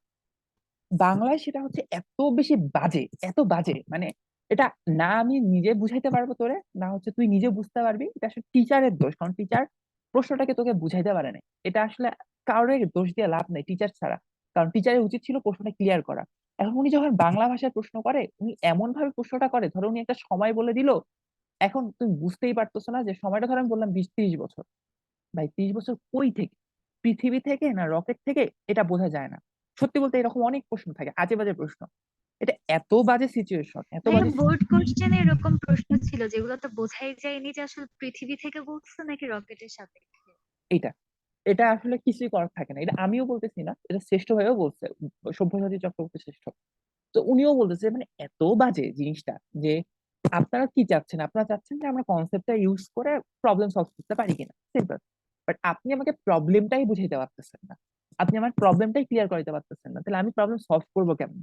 বাংলায় সেটা হচ্ছে এত বেশি বাজে, এত বাজে মানে এটা না আমি নিজে বুঝাইতে পারবো তোরে, না হচ্ছে তুই নিজে বুঝতে পারবি। এটা আসলে টিচারের দোষ, কারণ টিচার প্রশ্নটাকে তোকে বুঝাইতে পারে না। এটা আসলে কারোর দোষ দিয়ে লাভ নেই টিচার ছাড়া, কারণ টিচারের উচিত ছিল প্রশ্নটা ক্লিয়ার করা। এখন উনি যখন বাংলা ভাষায় প্রশ্ন করে, উনি এমন ভাবে প্রশ্নটা করে, ধরো উনি একটা সময় বলে দিল। এখন তুমি বুঝতেই পারতেছো না যে সময়টা, ধরো আমি বললাম 20-30 বছর। ভাই 30 বছর কই থেকে, পৃথিবী থেকে না রকেট থেকে, এটা বোঝা যায় না। সত্যি বলতে এরকম অনেক প্রশ্ন থাকে, আজে বাজে প্রশ্ন। এটা এত বাজে সিচুয়েশন, এত ভাইয়া বাজে বোর্ড কোশ্চেনে এরকম প্রশ্ন ছিল যেগুলো তো বোঝাই যায়নি যে আসলে পৃথিবী থেকে বলছে নাকি রকেটের সাপেক্ষে। এটা এটা আসলে কিছুই করার থাকে না। এটা আমিও বলতেছি না, এটা শ্রেষ্ঠ হয়েও বলছে, সব্যসাচী চক্রবর্তী শ্রেষ্ঠ। তো উনিও বলতেছে মানে এত বাজে জিনিসটা যে আপনারা কি চাচ্ছেন, আপনারা চাচ্ছেন যে আমরা কনসেপ্টটা ইউজ করে প্রবলেম সলভ করতে পারি কিনা, সিম্পল। বাট আপনি আমাকে প্রবলেমটাই বুঝাইতে পারতেছেন না, আপনি আমার প্রবলেমটাই ক্লিয়ার করতে পারতেছেন না, তাহলে আমি প্রবলেম সলভ করবো কেমন?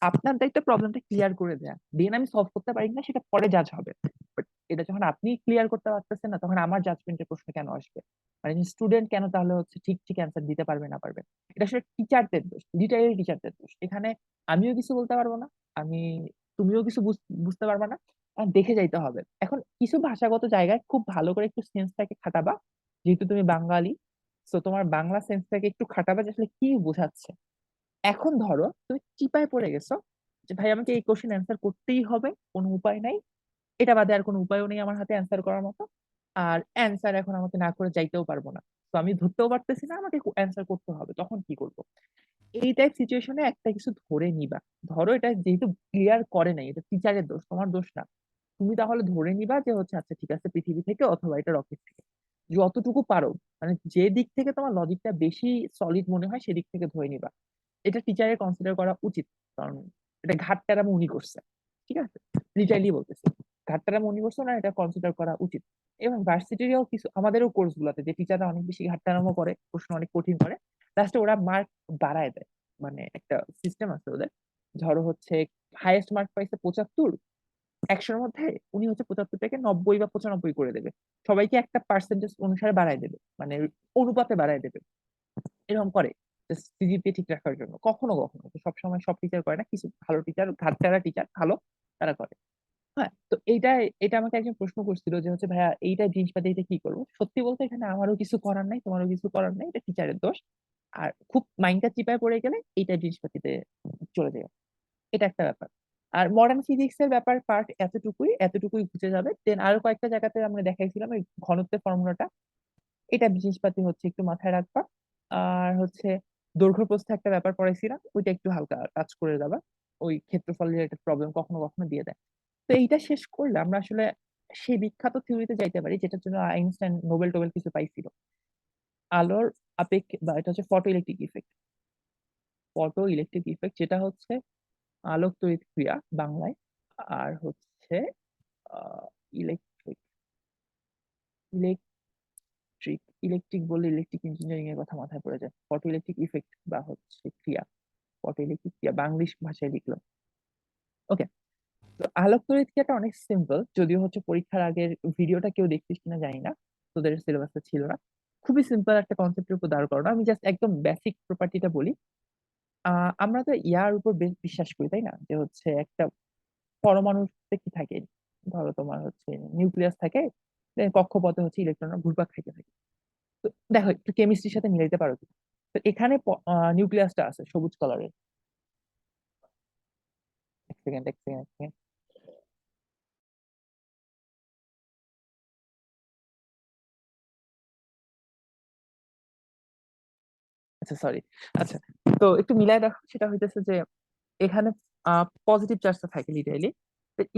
আপনার দায়িত্ব প্রবলেমটা ক্লিয়ার করে দেয়া, দেন আমি সলভ করতে পারি কিনা সেটা পরে জাজ হবে। বাট এটা যখন আপনি ক্লিয়ার করতে পারতেছেন না, তখন আমার জাজমেন্টের প্রশ্ন কেন আসবে? মানে স্টুডেন্ট কেন তাহলে হচ্ছে ঠিক ঠিক অ্যান্সার দিতে পারবে না পারবে? এটা আসলে টিচারদের দোষ, লিটারেলি টিচারদের দোষ এখানে। আমিও কিছু বলতে পারবো না, আমি তুমিও কিছু বুঝতে পারবা না। আর দেখে যাইতে হবে। এখন কিছু ভাষাগত জায়গায় খুব ভালো করে একটু সেন্সটাকে খাটাবা, যেহেতু তুমি বাঙালি, তো তোমার বাংলা সেন্সটাকে একটু খাটাবা যে আসলে কি বোঝাচ্ছে। এখন ধরো তুমি চিপায় পড়ে গেছো যে ভাই আমাকে এই কোশ্চেন অ্যান্সার করতেই হবে, কোনো উপায় নাই, এটা বাদে আর কোনো উপায়ও নেই আমার হাতে অ্যান্সার করার মতো। আর অ্যান্সার এখন আমাকে না করে যাইতেও পারবো না, তো আমি ধরতেও পারতেছি না, আমাকে অ্যান্সার করতে হবে, তখন কি করব? এই টাইপ সিচুয়েশনে একটা কিছু ধরে নিবা। ধরো এটা যেহেতু ক্লিয়ার করে নাই, এটা টিচারের দোষ, তোমার দোষ না। তুমি তাহলে ধরে নিবা যে হচ্ছে আচ্ছা ঠিক আছে পৃথিবী থেকে অথবা এটা রকেট থেকে, যতটুকু পারো, মানে যে দিক থেকে তোমার লজিকটা বেশি সলিড মনে হয় সেদিক থেকে ধরে নিবা। এটা টিচারের কনসিডার করা উচিত, কারণ এটা ঘাটতারামি উনি করছে। ঠিক আছে, লিটারলি বলতেছি, ঘাটতারামি উনি করছে না, এটা কনসিডার করা উচিত। এবং ভার্সিটিরও কিছু আমাদেরও কোর্স গুলাতে যে টিচাররা অনেক বেশি ঘাটতারামো করে, প্রশ্ন অনেক কঠিন করে, লাস্টে ওরা মার্ক বাড়ায় দেয়। মানে একটা সিস্টেম আছে ওদের। ধরো হচ্ছে হাইয়েস্ট মার্ক পাইছে 75, 100-র মধ্যে উনি হচ্ছে 75টাকে 90 বা 95 করে দেবে, সবাইকে একটা পার্সেন্টেজ অনুসারে বাড়ায় দেবে, মানে অনুপাতে বাড়ায় দেবে। এরকম করে সিজিপিএ ঠিক রাখার জন্য। কখনো কখনো, তো সবসময় সব টিচার করে না, কিছু ভালো টিচার, ঘাটতারা টিচার ভালো, তারা করে। হ্যাঁ, তো এটা আমাকে একজন প্রশ্ন করছিল যে হচ্ছে ভাইয়া এইটা জিনিসপাতি এটা কি করবো। সত্যি বলতে এখানে আমারও কিছু করার নাই, তোমারও কিছু করার নাই, এটা টিচারের দোষ। আর খুব মাইন্ডটা চিপায় পড়ে গেলে এইটা জিনিসপাতিতে চলে যায়, এটা একটা ব্যাপার। আর মডার্ন ফিজিক্স এর ব্যাপার পার্ট এতটুকুই বুঝে যাবে। দেন আরো কয়েকটা জায়গাতে আমরা দেখাইছিলাম এই ঘনত্বের ফর্মুলাটা, এটা বিশেষপাতি হচ্ছে একটু মাথায় রাখবা। আর হচ্ছে দৈর্ঘ্য প্রস্থ একটা ব্যাপার পড়াইছিলাম, ওইটা একটু হালকা টাচ করে যাবা। ওই ক্ষেত্রফল রিলেটেড প্রবলেম কখনো কখনো দিয়ে দেয়। তো এইটা শেষ করলে আমরা আসলে সেই বিখ্যাত থিওরিতে যাইতে পারি যেটার জন্য আইনস্টাইন নোবেল টোবেল কিছু পাইছিল, আলোর বা এটা হচ্ছে photo electric effect. Photo electric effect যেটা হচ্ছে আলোক তড়িৎ ক্রিয়া বাংলায়। আর হচ্ছে ইলেকট্রিক ইলেকট্রিক ইলেকট্রিক বললে ইলেকট্রিক ইঞ্জিনিয়ারিং এর কথা মাথায় পড়ে যায়। ফটো ইলেকট্রিক ইফেক্ট বা হচ্ছে ক্রিয়া, ফটো ইলেকট্রিক ক্রিয়া বাংলিশ ভাষায় লিখলো। ওকে, তো আলোক তড়িৎ ক্রিয়াটা অনেক সিম্পল, যদিও হচ্ছে পরীক্ষার আগের ভিডিওটা কেউ দেখছিস কিনা জানি না, তোদের সিলেবাসে ছিল না। খুবই সিম্পল একটা কনসেপ্টের উপর দাঁড় করানো। আমি জাস্ট একদম বেসিক প্রপার্টিটা বলি। আমরা তো ইয়ার উপর বেশ বিশ্বাস করি, তাই না? যে হচ্ছে একটা পরমাণুতে কি থাকে, ধরো তোমার হচ্ছে নিউক্লিয়াস থাকে, then কক্ষপথে হচ্ছে ইলেকট্রনরা ঘুরপাক খাইতে থাকে। তো দেখো একটু কেমিস্ট্রির সাথে মিলাইতে পারো কি? তো এখানে নিউক্লিয়াসটা আছে সবুজ কালারের। এক সেকেন্ড, এক সেকেন্ড, এক সেকেন্ড। আচ্ছা সরি। আচ্ছা, তো একটু মিলাই দেখো, সেটা হইতেছে যে এখানে পজিটিভ চার্জটা থাকে লিটারেলি।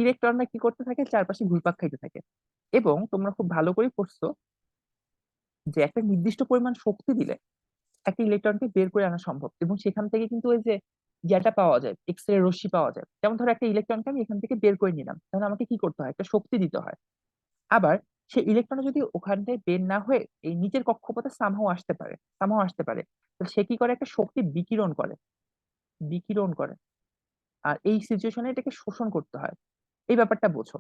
ইলেকট্রনরা কি করতে থাকে, চারপাশে ঘুরপাক খাইতে থাকে। এবং তোমরা খুব ভালো করে পড়ছো যে একটা নির্দিষ্ট পরিমাণ শক্তি দিলে একটা ইলেকট্রনকে বের করে আনা সম্ভব, এবং সেখান থেকে কিন্তু ওই যে ইয়াটা পাওয়া যায়, এক্স রে রশ্মি পাওয়া যায়। যেমন ধরো একটা ইলেকট্রনকে আমি এখান থেকে বের করে নিলাম, তাহলে আমাকে কি করতে হয়, একটা শক্তি দিতে হয়। আবার সেই ইলেকট্রন যদি ওখান থেকে বের না হয়ে এই নিচের কক্ষপথে সামহাও আসতে পারে, তাহলে সে কি করে, একটা শক্তি বিকিরণ করে। আর এই সিচুয়েশনে এটাকে শোষণ করতে হয়। এই ব্যাপারটা বোঝো।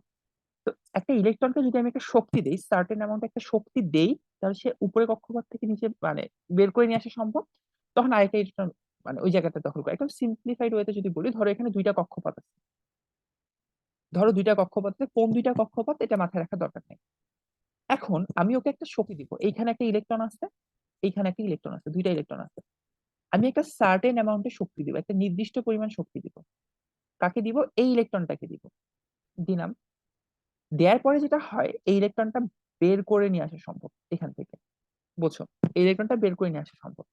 তো একটা ইলেকট্রনকে যদি আমি একটা শক্তি দেই, সার্টেন অ্যামাউন্ট একটা শক্তি দেই, তাহলে সে উপরে কক্ষপথ থেকে নিচে মানে বের করে নিয়ে আসা সম্ভব। তখন আরেকটা ইলেকট্রন মানে ওই জায়গাটা দখল করে। একদম সিম্পলিফাইড ওয়েতে যদি বলি, ধরো এখানে দুইটা কক্ষপথ আছে। ধরো দুইটা কক্ষপথ আছে, কোন দুইটা কক্ষপথ এটা মাথায় রাখার দরকার নেই। এখন আমি ওকে একটা শক্তি দিব, এইখানে একটা ইলেকট্রন আছে, এইখানে একটা ইলেকট্রন আছে, দুইটা ইলেকট্রন আছে। আমি একটা সার্টেন অ্যামাউন্টের শক্তি দিব, একটা নির্দিষ্ট পরিমাণ শক্তি দিব। কাকে দিব? এই ইলেকট্রনটাকে দিব। দিলাম। দেওয়ার পরে যেটা হয়, এই ইলেকট্রনটা বের করে নিয়ে আসা সম্ভব এখান থেকে। বুঝছো? এই ইলেকট্রনটা বের করে নিয়ে আসা সম্ভব,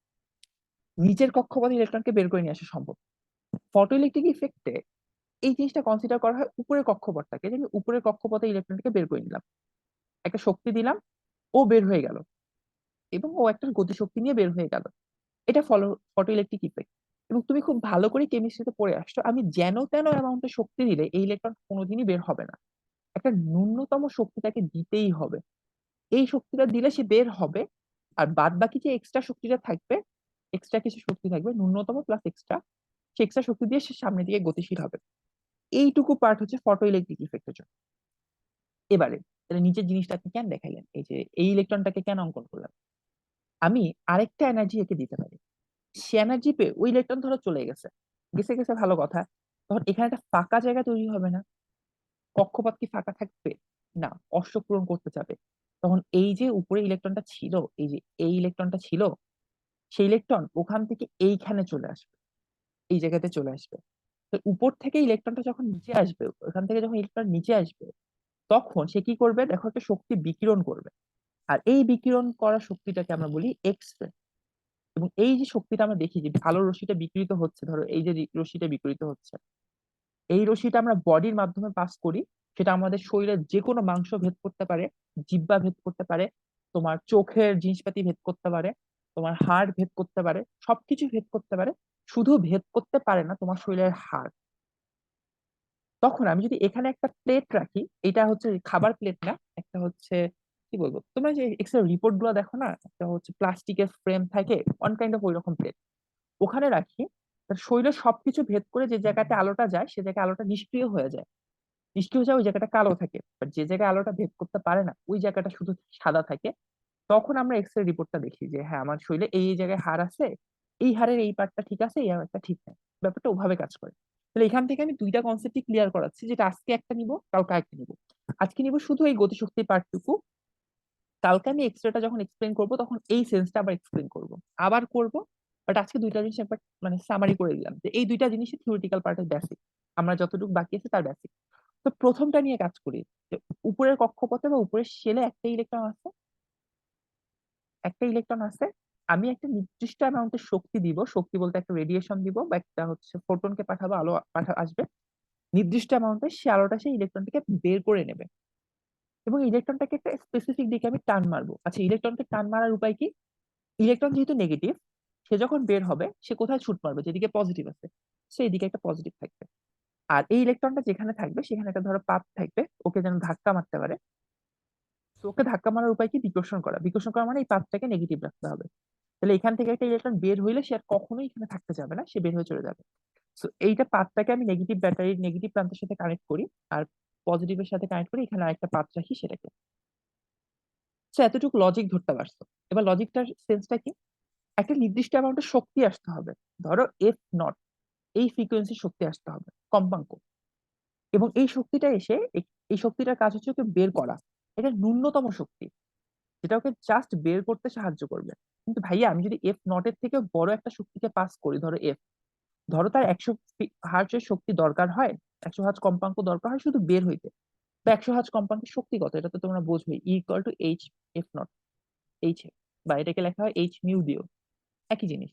নিচের কক্ষপথে ইলেকট্রনকে বের করে নিয়ে আসা সম্ভব। ফটো ইলেকট্রিক ইফেক্টে এই জিনিসটা কনসিডার করা হয় উপরের কক্ষপথটাকে, যে আমি উপরের কক্ষপথে ইলেকট্রনকে বের করে নিলাম, একটা শক্তি দিলাম, ও বের হয়ে গেল, এবং ও একটা গতিশক্তি নিয়ে বের হয়ে গেল। এটা ফটো ইলেকট্রিক ইফেক্ট। এবং তুমি খুব ভালো করে কেমিস্ট্রিতে পড়ে আসছো, আমি যেন তেন অ্যামাউন্টের শক্তি দিলে এই ইলেকট্রন কোনোদিনই বের হবে না। একটা ন্যূনতম শক্তি তাকে দিতেই হবে, এই শক্তিটা দিলে সে বের হবে। আর বাদ বাকি যে এক্সট্রা শক্তিটা থাকবে, এক্সট্রা কিছু শক্তি থাকবে ন্যূনতম প্লাস এক্সট্রা, সে এক্সট্রা শক্তি দিয়ে সে সামনের দিকে গতিশীল হবে। এইটুকু পার্ট হচ্ছে ফটো ইলেকট্রিক ইফেক্টের জন্য। এবারে তাহলে নিচের জিনিসটা আপনি কেন দেখাইলেন, এই যে এই ইলেকট্রনটাকে কেন অঙ্কন করলাম? আমি আরেকটা এনার্জি একে দিতে পারি। সে এনার্জি পেয়ে ওই ইলেকট্রন ধরো চলে গেছে, গেছে গেছে ভালো কথা। তখন এখানে একটা ফাঁকা জায়গা তৈরি হবে না? কক্ষপথ কি ফাঁকা থাকবে? না, অশ্ব পূরণ করতে যাবে। তখন এই যে উপরে ইলেকট্রনটা ছিল, এই যে এই ইলেকট্রনটা ছিল, সেই ইলেকট্রন ওখান থেকে এইখানে চলে আসবে, এই জায়গাতে চলে আসবে। তো উপর থেকে ইলেকট্রনটা যখন নিচে আসবে, ওখান থেকে যখন ইলেকট্রন নিচে আসবে, তখন সে কি করবে দেখো, একটা শক্তি বিকিরণ করবে। আর এই বিকিরণ করা শক্তিটাকে আমরা বলি এক্স রে। এবং এই যে শক্তিটা আমরা দেখি যে আলোর রশ্মিটা বিকিরিত হচ্ছে, ধরো এই যে রশ্মিটা বিকিরিত হচ্ছে, এই রশ্মিটা আমরা বডির মাধ্যমে পাস করি। সেটা আমাদের শরীরের যে কোনো মাংস ভেদ করতে পারে, জিহ্বা ভেদ করতে পারে, তোমার চোখের জিনিসপাতি ভেদ করতে পারে, তোমার হাড় ভেদ করতে পারে, সবকিছু ভেদ করতে পারে। শুধু ভেদ করতে পারে না তোমার শরীরের হাড়। তখন আমি যদি এখানে একটা প্লেট রাখি, এটা হচ্ছে খাবার প্লেট না, একটা হচ্ছে কি বলবো, তোমরা যে এক্সরে রিপোর্ট গুলো দেখো না, একটা হচ্ছে প্লাস্টিকের ফ্রেম থাকে, অন কাইন্ড অফ ওই রকম প্লেট, ওখানে রাখি। তার শরীরের সবকিছু ভেদ করে যে জায়গাতে আলোটা যায়, সে জায়গায় আলোটা নিষ্ক্রিয় হয়ে যায়। নিষ্ক্রিয় হয়ে যায়, ওই জায়গাটা কালো থাকে। বাট যে জায়গায় আলোটা ভেদ করতে পারে না, ওই জায়গাটা শুধু সাদা থাকে। তখন আমরা এক্সরে রিপোর্টটা দেখি যে হ্যাঁ, আমার শরীরে এই এই জায়গায় হাড় আছে, এই হাড়ের এই পার্টটা ঠিক আছে, এই পার্টটা ঠিক নাই। ব্যাপারটা ওভাবে কাজ করে। তাহলে এখান থেকে আমি দুইটা কনসেপ্টই ক্লিয়ার করাচ্ছি, যেটা আজকে একটা নিব, কালকে একটা নিব। আজকে নিব শুধু এই গতিশক্তির পার্টটুকু, কালকে আমি এক্সরেটা যখন এক্সপ্লেন করব তখন এই সেন্সটা আবার এক্সপ্লেন করব, আবার করব। বাট আজকে দুইটা জিনিস একবার মানে সামারি করে দিলাম, যে এই দুইটা জিনিসই থিওরিটিক্যাল পার্টের বেসিক, আমরা যতটুকু বাকি আছে তার বেসিক। তো প্রথমটা নিয়ে কাজ করি, যে উপরের কক্ষপথে বা উপরের শেলে একটা ইলেকট্রন আছে। আমি একটা নির্দিষ্ট অ্যামাউন্টের শক্তি দিব, শক্তি বলতে একটা রেডিয়েশন দিব বা একটা হচ্ছে ফোটনকে পাঠাবো, আলো আসবে নির্দিষ্ট অ্যামাউন্টে, সে আলোটা সেই ইলেকট্রনটাকে বের করে নেবে। এবং ইলেকট্রনটাকে একটা স্পেসিফিক দিকে আমি টান মারবো। আচ্ছা, ইলেকট্রনকে টান মারার উপায় কি? ইলেকট্রন যেহেতু নেগেটিভ, সে যখন বের হবে সে কোথায় ছুট মারবে, যেদিকে পজিটিভ আছে সেই দিকে একটা পজিটিভ থাকবে। আর এই ইলেকট্রনটা যেখানে থাকবে সেখানে একটা ধরো পাত থাকবে, ওকে যেন ধাক্কা মারতে পারে। তো ওকে ধাক্কা মারার উপায় কি? বিকর্ষণ করা মানে এই পাতটাকে নেগেটিভ রাখতে হবে। তাহলে এখান থেকে একটা ইলেকট্রন বের হইলে সে আর কখনোই এখানে থাকতে যাবে না, সে বের হয়ে চলে যাবে। তো এইটা পাতটাকে আমি নেগেটিভ ব্যাটারির নেগেটিভ প্রান্তের সাথে কানেক্ট করি, আর পজিটিভের সাথে কানেক্ট করি, এখানে আরেকটা পাত রাখি সেটাকে। সে এতটুকু লজিক ধরতে পারছো। এবার লজিকটার সেন্সটা কি, একটা নির্দিষ্ট অ্যামাউন্টের শক্তি আসতে হবে, ধরো এফ নট, এই ফ্রিকোয়েন্সির শক্তি আসতে হবে, কম্পাঙ্ক। এবং এই শক্তিটা এসে এই শক্তিটার কাজ হচ্ছে ওকে বের করা, এটা ন্যূনতম শক্তি যেটা ওকে জাস্ট বের করতে সাহায্য করবে। কিন্তু ভাইয়া আমি যদি এফ নট এর থেকে বড় একটা শক্তিকে পাস করি, ধরো এফ, ধরো তার 100 হার্টজের শক্তি দরকার হয়, 100 হার্টজ কম্পাঙ্ক দরকার হয় শুধু বের হইতে। তো 100 হার্টজ কম্পাঙ্কের শক্তি কত, এটা তো তোমরা বোঝোই, equal to H F naught, H, বা এটাকে লেখা হয় এইচ মিউ দিও, একই জিনিস।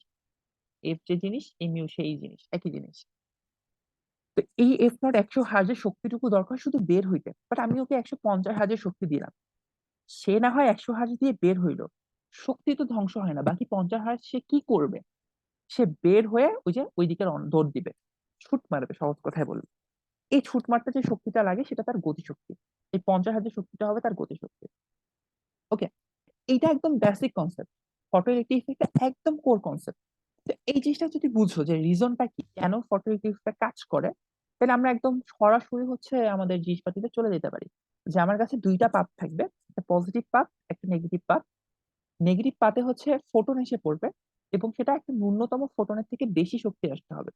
এফ যে জিনিস, এই মিউ সেই জিনিস, একই জিনিস। তো এই এফ নট 100 হার্জের শক্তিটুকু দরকার শুধু বের হইতে, বাট আমি ওকে 150 হার্জের শক্তি দিলাম, সে না হয় 100 হার্জ দিয়ে বের হইলো, শক্তি তো ধ্বংস হয় না, বাকি 50 হার্জ সে কি করবে, সে বের হয়ে ওই যে ওই দিকে দৌড় দিবে, ছুট মারবে, সহজ কথায় বলবে। এই ছুট মারতে যে শক্তিটা লাগে সেটা তার গতিশক্তি, এই 50 হার্জের শক্তিটা হবে তার গতিশক্তি। ওকে, এইটা একদম বেসিক কনসেপ্ট, ফটো ইলেকট্রিক ইফেক্টটা একদম কোর কনসেপ্ট। তো এই জিনিসটা যদি বুঝো যে রিজনটা কি, কেন ফটো ইলেকট্রিক ইফেক্টটা কাজ করে, তাহলে আমরা একদম সরাসরি হচ্ছে আমাদের জিনিসপাতিতে চলে যেতে পারি। যে আমার কাছে দুইটা পাথ থাকবে, একটা পজিটিভ পাথ, একটা নেগেটিভ পাথ। নেগেটিভ পাথে হচ্ছে ফোটন এসে পড়বে, এবং সেটা একটা ন্যূনতম ফোটনের থেকে বেশি শক্তি আসতে হবে।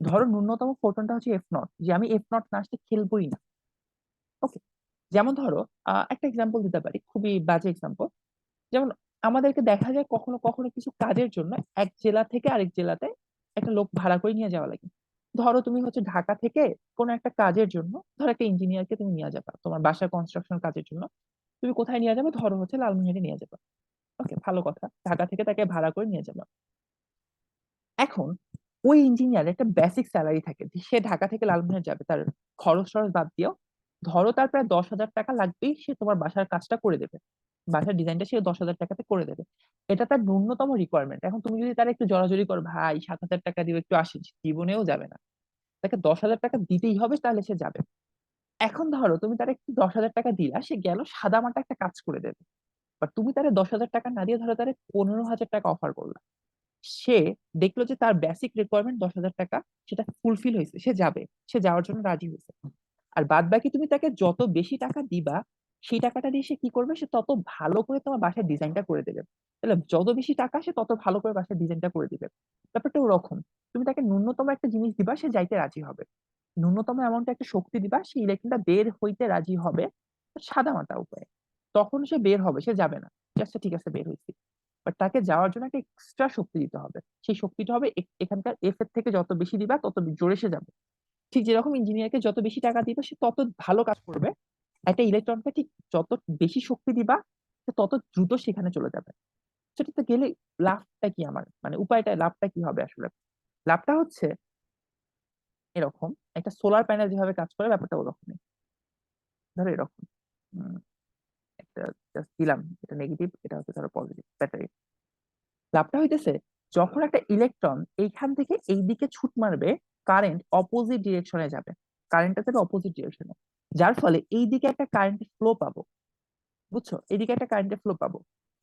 ধরো ন্যূনতম ফোটনটা হচ্ছে এফ নট, যে আমি এফ নট না আসতে খেলবোই না। ওকে, যেমন ধরো একটা এক্সাম্পল দিতে পারি, খুবই বাজে এক্সাম্পল। যেমন আমাদেরকে দেখা যায় কখনো কখনো কিছু কাজের জন্য এক জেলা থেকে আরেক জেলাতে একটা লোক ভাড়া করে নিয়ে যাওয়া লাগে। ধরো তুমি হচ্ছে ঢাকা থেকে কোনো একটা কাজের জন্য, ধরো একটা ইঞ্জিনিয়ারকে তুমি নিয়ে যাবা তোমার বাসার কনস্ট্রাকশন কাজের জন্য, তুমি কোথায় নিয়ে যাবে, ধরো হচ্ছে লালমনিরহাটে নিয়ে যাবে। ওকে, ভালো কথা, ঢাকা থেকে তাকে ভাড়া করে নিয়ে যাবে। এখন ওই ইঞ্জিনিয়ার একটা বেসিক স্যালারি থাকে, যে সে ঢাকা থেকে লালমনিরহাট যাবে, তার খরচ টরচ বাদ দিও, ধরো তার প্রায় 10,000 টাকা লাগবেই, সে তোমার বাসার কাজটা করে দেবে, বাসার ডিজাইনটা সে 10,000 টাকাতে করে দেবে। এটা তার ন্যূনতম রিকোয়ারমেন্ট। এখন তুমি যদি তার একটু জোরাজুরি করো, ভাই 7,000 টাকা দিবে একটু আসি, জীবনেও যাবে না, তাকে 10,000 টাকা দিতেই হবে, তাহলে সে যাবে। এখন ধরো তুমি তার একটু 10,000 টাকা দিলা, সে গেল সাদামাটা একটা কাজ করে দেবে, বা তুমি তারে 10,000 টাকা না দিয়ে ধরো তারে 15,000 টাকা অফার করলা, সে দেখলো যে তার বেসিক রিকোয়ারমেন্ট 10,000 টাকা, সেটা ফুলফিল হয়েছে, সে যাবে, সে যাওয়ার জন্য রাজি হয়েছে। আর বাদ বাকি তুমি তাকে যত বেশি টাকা দিবা, সেই টাকাটা দিয়ে সে কি করবে, সে তত ভালো করে তোমার বাসার ডিজাইনটা করে দেবে। তাহলে যত বেশি টাকা, সে তত ভালো করে বাসার ডিজাইনটা করে দিবে। ব্যাপারটা ওরকম, তুমি তাকে ন্যূনতম একটা জিনিস দিবা, সে যাইতে রাজি হবে। ন্যূনতম অ্যামাউন্টে একটা শক্তি দিবা, সে ইলেকট্রনটা বের হইতে রাজি হবে সাদা মাটা উপায়ে, তখন সে বের হবে, সে যাবে না, আচ্ছা ঠিক আছে বের হয়েছি। বাট তাকে যাওয়ার জন্য একটা এক্সট্রা শক্তি দিতে হবে, সেই শক্তিটা হবে এখানকার এফ এর থেকে যত বেশি দিবা তত জোরে সে যাবে। ঠিক যেরকম ইঞ্জিনিয়ারকে যত বেশি টাকা দিবে সে তত ভালো কাজ করবে, একটা ইলেকট্রনকে ঠিক যত বেশি শক্তি দিবা সে তত দ্রুত সেখানে চলে যাবে। সেটাতে গেলে লাভটা কি, আমার মানে উপায়টা, লাভটা কি হবে আসলে, লাভটা হচ্ছে এরকম, একটা সোলার প্যানেল যেভাবে কাজ করে ব্যাপারটা ওরকমই। ধরো এরকম, উম, একটা জাস্ট দিলাম, এটা নেগেটিভ, এটা হচ্ছে ধরো পজিটিভ ব্যাটারি। লাভটা হইতেছে, যখন একটা ইলেকট্রন এইখান থেকে এই দিকে ছুট মারবে, কারেন্ট অপোজিট ডিরেকশনে যাবে, কারেন্টটা যাবে অপোজিট ডিরেকশনে, যার ফলে এই দিকে একটা কারেন্টের ফ্লো পাবো। বুঝছো, এইদিকে একটা কারেন্টের ফ্লো পাবো,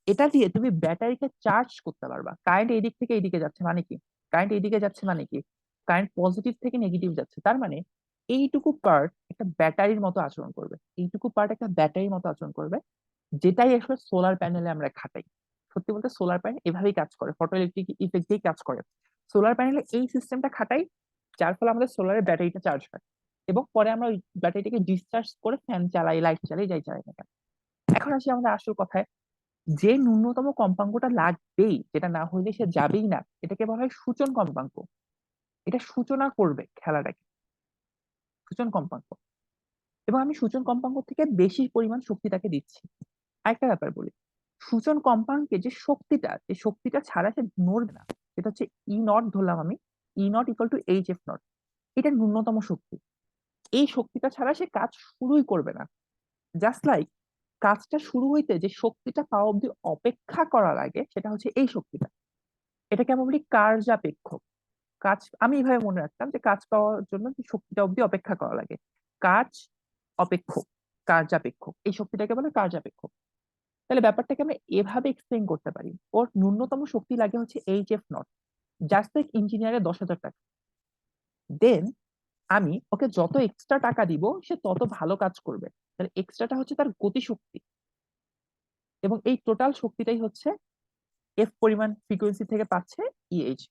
এটা দিয়ে তুমি ব্যাটারিকে চার্জ করতে পারবা। কারেন্ট এই দিক থেকে এইদিকে যাচ্ছে মানে কি, কারেন্ট এইদিকে যাচ্ছে মানে কি, কারেন্ট পজিটিভ থেকে নেগেটিভ যাচ্ছে, তার মানে এইটুকু পার্ট একটা ব্যাটারির মতো আচরণ করবে, এইটুকু পার্ট একটা ব্যাটারির মতো আচরণ করবে, যেটাই আসলে সোলার প্যানেলে আমরা খাটাই। সত্যি বলতে সোলার প্যানেল এভাবেই কাজ করে, ফটো ইলেকট্রিক ইফেক্ট দিয়েই কাজ করে। সোলার প্যানেলে এই সিস্টেমটা খাটাই, যার ফলে আমাদের সোলারের ব্যাটারিটা চার্জ হয়, এবং পরে আমরা ওই ব্যাটারিটাকে ডিসচার্জ করে ফ্যান চালাই, লাইট চালাই, যাই চালাই না কেন। এখন আসি আমাদের আসল কথায়, যে ন্যূনতম কম্পাঙ্কটা লাগবেই, যেটা না হইলে সে যাবেই না, এটাকে বলা হয় সূচন কম্পাঙ্ক। এটা সূচনা করবে খেলাটাকে, সূচন কম্পাঙ্ক। এবং আমি সূচন কম্পাঙ্ক থেকে বেশি পরিমাণ শক্তি তাকে দিচ্ছি। আরেকটা ব্যাপার বলি, সূচন কম্পাঙ্কে যে শক্তিটা, যে শক্তিটা ছাড়া সে নড়বে না, এটা হচ্ছে ই নট ধরলাম আমি, E naught equal to H F naught, এটা ন্যূনতম শক্তি। এই শক্তিটা ছাড়া সে কাজ শুরুই করবে না। জাস্ট লাইক, কাজটা শুরু হইতে যে শক্তিটা পাওয়া অব্দি অপেক্ষা করা লাগে, সেটা হচ্ছে এই শক্তিটা। এটাকে আমরা বলি কার্যাপেক্ষ। কাজ, আমি এইভাবে মনে রাখতাম যে কাজ পাওয়ার জন্য যে শক্তিটা অব্দি অপেক্ষা করা লাগে, কাজ অপেক্ষক, কার্যাপেক্ষক, এই শক্তিটাকে বলে কার্যাপেক্ষক। তাহলে ব্যাপারটাকে আমরা এভাবে এক্সপ্লেইন করতে পারি, ওর ন্যূনতম শক্তি লাগে হচ্ছে H F naught, just like ইঞ্জিনিয়ারের 10,000 টাকা। দেন আমি ওকে যত এক্সট্রা টাকা দিব, সে তত ভালো কাজ করবে, তাহলে এক্সট্রাটা হচ্ছে তার গতিশক্তি। এবং এই টোটাল শক্তিটাই হচ্ছে এফ পরিমাণ ফ্রিকোয়েন্সি থেকে পাচ্ছে ইএইচ।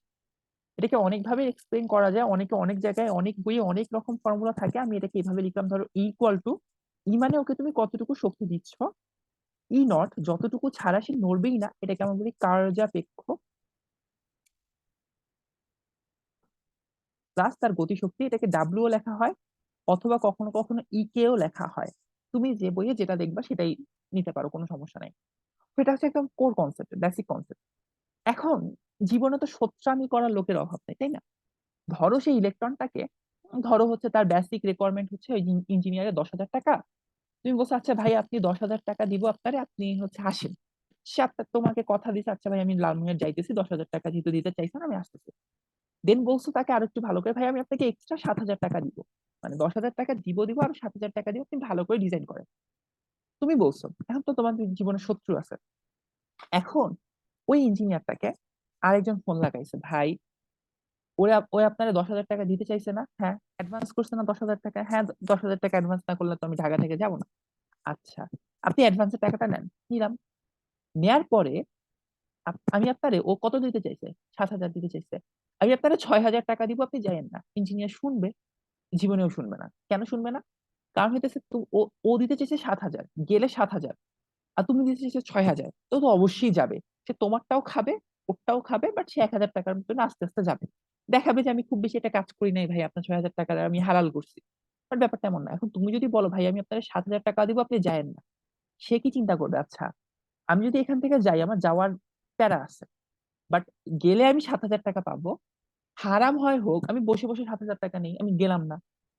এটাকে অনেকভাবে এক্সপ্লেইন করা যায়, অনেকে অনেক জায়গায় অনেক বইয়ে অনেক রকম ফর্মুলা থাকে। আমি এটাকে এইভাবে লিখলাম, ধরো ইকুয়াল টু ই মানে ওকে তুমি কতটুকু শক্তি দিচ্ছ, ই নট যতটুকু ছাড়া সে নড়বেই না, এটাকে আমরা বলি কার্যাপেক্ষ, প্লাস তার গতিশক্তি, এটাকে ডাব্লিউ লেখা হয় অথবা কখনো কখনো ই কেও লেখা হয়। তুমি যে বইয়ে যেটা দেখবা সেটাই নিতে পারো, কোনো সমস্যা নাই। এটা হচ্ছে একদম কোর কনসেপ্ট, বেসিক কনসেপ্ট। এখন জীবনে তো সোচ্চামি করার লোকের অভাব নেই, তাই না? ধরো সেই ইলেকট্রনটাকে, ধরো হচ্ছে তার বেসিক রিকোয়ারমেন্ট হচ্ছে ওই ইঞ্জিনিয়ারের 10,000 টাকা। তুমি বলছো আচ্ছা ভাই আপনি 10,000 টাকা দিব আপনারে, আপনি হচ্ছে আসেন। সে আপনার তোমাকে কথা দিচ্ছে, আচ্ছা ভাই আমি লালমনিরহাট যাইতেছি, 10,000 টাকা যেহেতু দিতে চাইছেন আমি আসতেছি। দেন বলছো তাকে আর একটু ভালো করে, ভাই আমি আপনাকে এক্সট্রা 7,000 টাকা দিব, মানে 10,000 টাকা দিব দিব আর 7,000 টাকা দিব, আপনি ভালো করে ডিজাইন করেন। তুমি বলছো, এখন তো তোমার জীবনে শত্রু আছে। এখন ওই ইঞ্জিনিয়ারটাকে আরেকজন ফোন লাগাইছে, ভাই ওরা ওই আপনারা 10,000 টাকা দিতে চাইছে না, হ্যাঁ অ্যাডভান্স করছে না 10,000 টাকা, হ্যাঁ 10,000 টাকা অ্যাডভান্স না করলে তো আমি ঢাকা থেকে যাবো না। আচ্ছা, আপনি অ্যাডভান্সের টাকাটা নেন, নিলাম। নেয়ার পরে আমি আপনারে, ও কত দিতে চাইছে, 7,000 দিতে চাইছে, আমি আপনারা 6,000 টাকা দিব, আপনি যাইয়েন না। ইঞ্জিনিয়ার শুনবে? জীবনেও শুনবে না। কেন শুনবে না? কারণ হইতেছে ও ও দিতে চাইছে 7,000, গেলে 7,000, আর তুমি দিতে চাইছো 6,000, তো তো অবশ্যই যাবে। সে তোমারটাও খাবে, ওরটাও খাবে, বাট সে 1,000 টাকার মতন আস্তে আস্তে যাবে। দেখাবে যে আমি খুব বেশি একটা কাজ করি নাই ভাই, আপনার 6,000 টাকা আমি হালাল করছি। বাট ব্যাপারটা এমন না। এখন তুমি যদি বলো ভাই আমি আপনার 7,000 টাকা দিব, আপনি যায়েন না, সে কি চিন্তা করবে, আচ্ছা আমি যদি এখান থেকে যাই আমার যাওয়ার প্যারা আছে, বাট গেলে আমি 7,000 টাকা পাবো, হারাম হয় হোক আমি বসে বসে 7,000 টাকা নেই, আমি গেলাম না।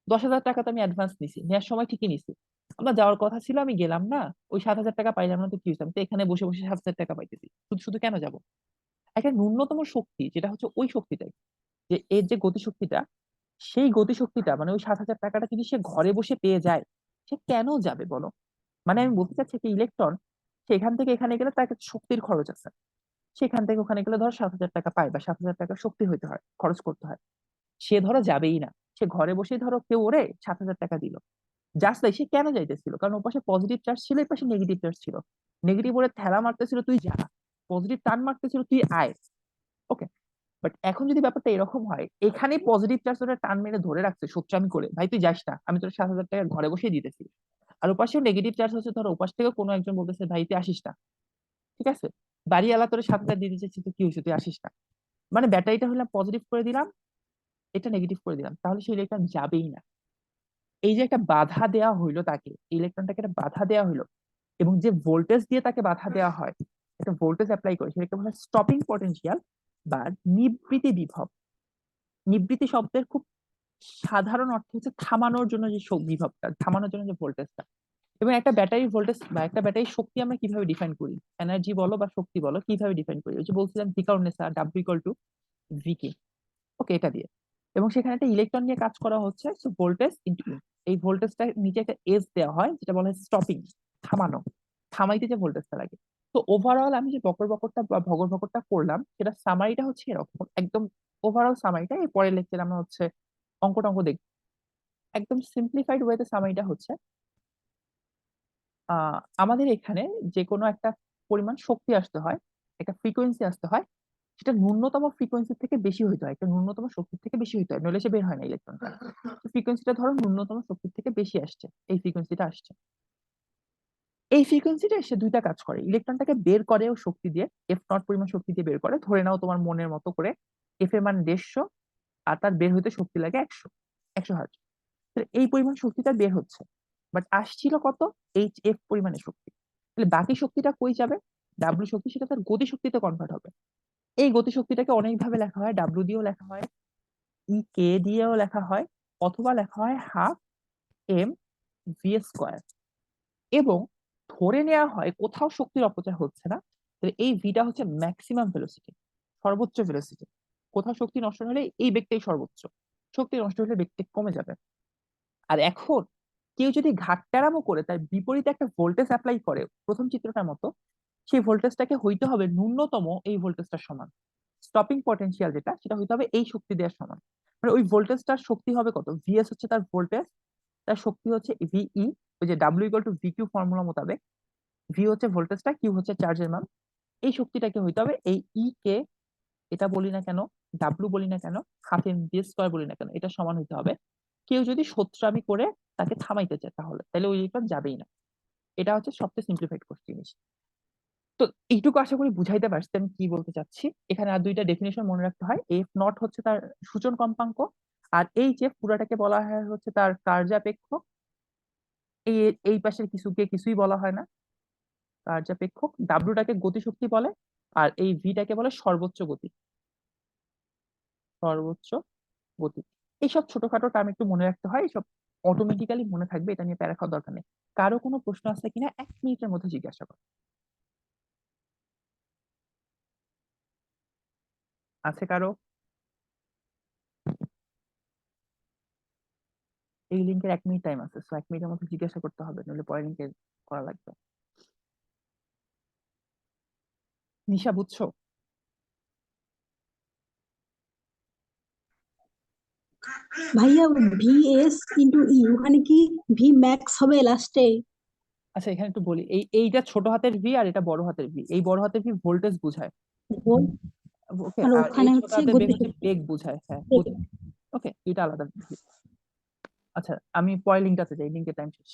10,000 টাকা তো আমি অ্যাডভান্স নিছি, নেওয়ার সময় ঠিকই নিছি, আমার যাওয়ার কথা ছিল, আমি গেলাম না, ওই 7,000 টাকা পাইলাম না, তো কি হয়েছে? আমি তো এখানে বসে বসে 7,000 টাকা পাইতেছি, শুধু শুধু কেন যাব? একটা ন্যূনতম শক্তি যেটা হচ্ছে ওই শক্তিটাই, যে এর যে গতিশক্তিটা, সেই গতিশক্তিটা মানে ওই 7,000 টাকাটা যদি সে ঘরে বসে পেয়ে যায়, সে কেন যাবে বলো? মানে আমি বলতে চাচ্ছি কি, ইলেকট্রন সেখান থেকে এখানে গেলে তার একটা শক্তির খরচ আছে, সেখান থেকে ওখানে গেলে ধরো 7,000 টাকা পায় বা 7,000 টাকা শক্তি হইতে হয়, খরচ করতে হয়। সে ধরো যাবেই না, সে ঘরে বসেই ধরো কেউ ওরে 7,000 টাকা দিল, জাস্ট তাই। সে কেন যাইতেছিল? কারণ ওর পাশে পজিটিভ চার্জ ছিল, এই পাশে নেগেটিভ চার্জ ছিল। নেগেটিভ ওরে ঠেলা মারতেছিল তুই যা, পজিটিভ টান মারতেছিল তুই আয়। ওকে, বাট এখন যদি ব্যাপারটা এরকম হয়, এখানে পজিটিভ চার্জ ওরা টান মেরে ধরে রাখছে সোচ্চামি করে, ভাই তুই যাস না, আমি তোর 7,000 টাকা ঘরে বসেই দিতেছি। আর ওপাশেও নেগেটিভ চার্জ হচ্ছে, ধরো ওপাশ থেকে কোনো একজন বলতেছে ভাই তুই আসিস না, ঠিক আছে, বাড়িওয়ালা তোর 7,000 দিতে চাচ্ছি, তুই কি হয়েছে তুই আসিস না। মানে ব্যাটারিটা হলে পজিটিভ করে দিলাম, এটা নেগেটিভ করে দিলাম, তাহলে সেই ইলেকট্রন যাবেই না। এই যে একটা বাধা দেওয়া হইলো তাকে, ইলেকট্রনটাকে একটা বাধা দেওয়া হইলো, এবং যে ভোল্টেজ দিয়ে তাকে বাধা দেওয়া হয়, একটা ভোল্টেজ অ্যাপ্লাই করে, সেটাকে বলা হয় স্টপিং পটেনশিয়াল বা নিবৃত্তি বিভব। নিবৃত্তি শব্দের খুব সাধারণ অর্থ হচ্ছে থামানোর জন্য যে বিভবটা, থামানোর জন্য যে ভোল্টেজটা। এবং একটা ব্যাটারি ভোল্টেজ বা একটা ব্যাটারির শক্তি আমরা কিভাবে ডিফাইন করি, এনার্জি বলো বা শক্তি বলো, কিভাবে ডিফাইন করি? ওই যে বলছিলাম ভি কার্নেসা, W equal to V K. Okay, এটা দিয়ে। এবং সেখানে একটা ইলেকট্রন নিয়ে কাজ করা হচ্ছে, সো ভোল্টেজ ইনটু ই। এই ভোল্টেজটা নিচে একটা এস দেওয়া হয়, যেটা বলা হয় স্টপিং, থামানো, থামাইতে যে ভোল্টেজটা লাগে। তো ওভারঅল আমি যে বকর বকরটা বা ভগর ভগরটা করলাম, সেটা সামারিটা হচ্ছে এরকম একদম। ওভারঅল সামারিটা এই পরের লেকচারে আমরা হচ্ছে অঙ্ক টঙ্ক দেখব। একদম সিম্পলিফাইড ওয়েতে সামারিটা হচ্ছে, আমাদের এখানে যে কোনো একটা পরিমাণ শক্তি আসতে হয়, একটা ফ্রিকোয়েন্সি আসতে হয়, সেটা ন্যূনতম ফ্রিকোয়েন্সি থেকে বেশি হইতে হয়, একটা ন্যূনতম শক্তির থেকে বেশি হইতে হয়, নইলে সে বের হয় না ইলেকট্রনটা। ফ্রিকোয়েন্সিটা ধরো ন্যূনতম শক্তির থেকে বেশি আসছে, এই ফ্রিকোয়েন্সিটা আসছে। এই ফ্রিকোয়েন্সিটা এসে দুইটা কাজ করে, ইলেকট্রনটাকে বের করে ও শক্তি দিয়ে, এফ নট পরিমাণ শক্তি দিয়ে বের করে। ধরে নাও তোমার মনের মতো করে এফ এর মান 150, আর তার বের হইতে শক্তি লাগে 100 হার্জ। এই পরিমাণ শক্তিটা বের হচ্ছে, বাট আসছিল কত, এইচ এফ পরিমাণের শক্তি। তাহলে বাকি শক্তিটা কই যাবে? ডাব্লিউ শক্তি, সেটা তার গতি শক্তিতে কনভার্ট হবে। এই গতি শক্তিটাকে অনেকভাবে লেখা হয়, ডাব্লিউ দিয়েও লেখা হয়, ই কে দিয়েও লেখা হয়, অথবা লেখা হয় হাফ এম ভি স্কোয়ার। এবং ধরে নেওয়া হয় কোথাও শক্তির অপচয় হচ্ছে না, তাহলে এই ভিটা হচ্ছে ম্যাক্সিমাম ভেলোসিটি, সর্বোচ্চ ভেলোসিটি। কোথাও শক্তি নষ্ট হলে এই বেগটাই সর্বোচ্চ, শক্তি নষ্ট হলে বেগটা কমে যাবে। আর এখন কেউ যদি ঘাটতেরামো করে তার বিপরীতে একটা ভোল্টেজ অ্যাপ্লাই করে প্রথম চিত্রটার মতো, সেই ভোল্টেজটাকে হইতে হবে ন্যূনতম এই ভোল্টেজটার সমান। স্টপিং পটেনশিয়াল যেটা, সেটা হইতে হবে এই শক্তি দেওয়ার সমান। মানে ওই ভোল্টেজটার শক্তি হবে কত, ভিএস হচ্ছে তার ভোল্টেজ, তার শক্তি হচ্ছে ভিই, ওই যে ডাব্লিউ ইকুয়াল টু ভিকিউ ফর্মুলা মোতাবেক। ভি হচ্ছে ভোল্টেজটা, কিউ হচ্ছে চার্জের মান। এই শক্তিটাকে হইতে হবে এই ই কে, এটা বলি না কেন, ডাব্লু বলি না কেন, হাফ এম ভি স্কোয়ার বলি না কেন, এটা সমান হইতে হবে। কেউ যদি সোচ্চামি করে তাকে থামাইতে চায় তাহলে ওই ইলেকট্রন যাবেই না। এটা হচ্ছে সবচেয়ে সিম্পলিফাইড জিনিস। তো এইটুকু আশা করি বুঝাইতে পারছি আমি কি বলতে চাচ্ছি। এখানে আর দুইটা ডেফিনেশন মনে রাখতে হয়। এফ নট হচ্ছে তার সূচন কম্পাঙ্ক, আর এই যে পুরাটাকে বলা হয় হচ্ছে তার কার্যাপেক্ষ। এই এই পাশের কিছুই বলা হয় না, কার্যাপেক্ষক। ডাব্লুটাকে গতিশক্তি বলে, আর এই ভিটাকে বলে সর্বোচ্চ গতি। সর্বোচ্চ গতি। এইসব ছোটখাটো টার্ম একটু মনে রাখতে হয়, এইসব অটোমেটিক্যালি মনে থাকবে, এটা নিয়ে প্যারা খাওয়ার দরকার নেই। কারো কোনো প্রশ্ন আছে কিনা 1 মিনিটের মধ্যে জিজ্ঞাসা করো। আছে কারো? এই লিঙ্কের 1 মিনিট টাইম আছে, 1 মিনিটের মধ্যে জিজ্ঞাসা করতে হবে, নইলে পরের লিঙ্কে করা লাগবে। নিশা বুঝছো? ভাইয়া VS ইন্টু ই ওখানে কি ভি ম্যাক্স হবে লাস্টে? আচ্ছা এখানে একটু বলি, এইটা ছোট হাতের ভি আর এটা বড় হাতের ভি। এই বড় হাতের ভি ভোল্টেজ বোঝায়, ওকে, আর আর এই ওখানে ছোট হচ্ছে হাতের বেগ হচ্ছে গতিশক্তি। বেগ বোঝায়, হ্যাঁ ওকে, এটা আলাদা। আচ্ছা আমি পরের লিঙ্কটাতে যাই, লিঙ্কের টাইম শেষ।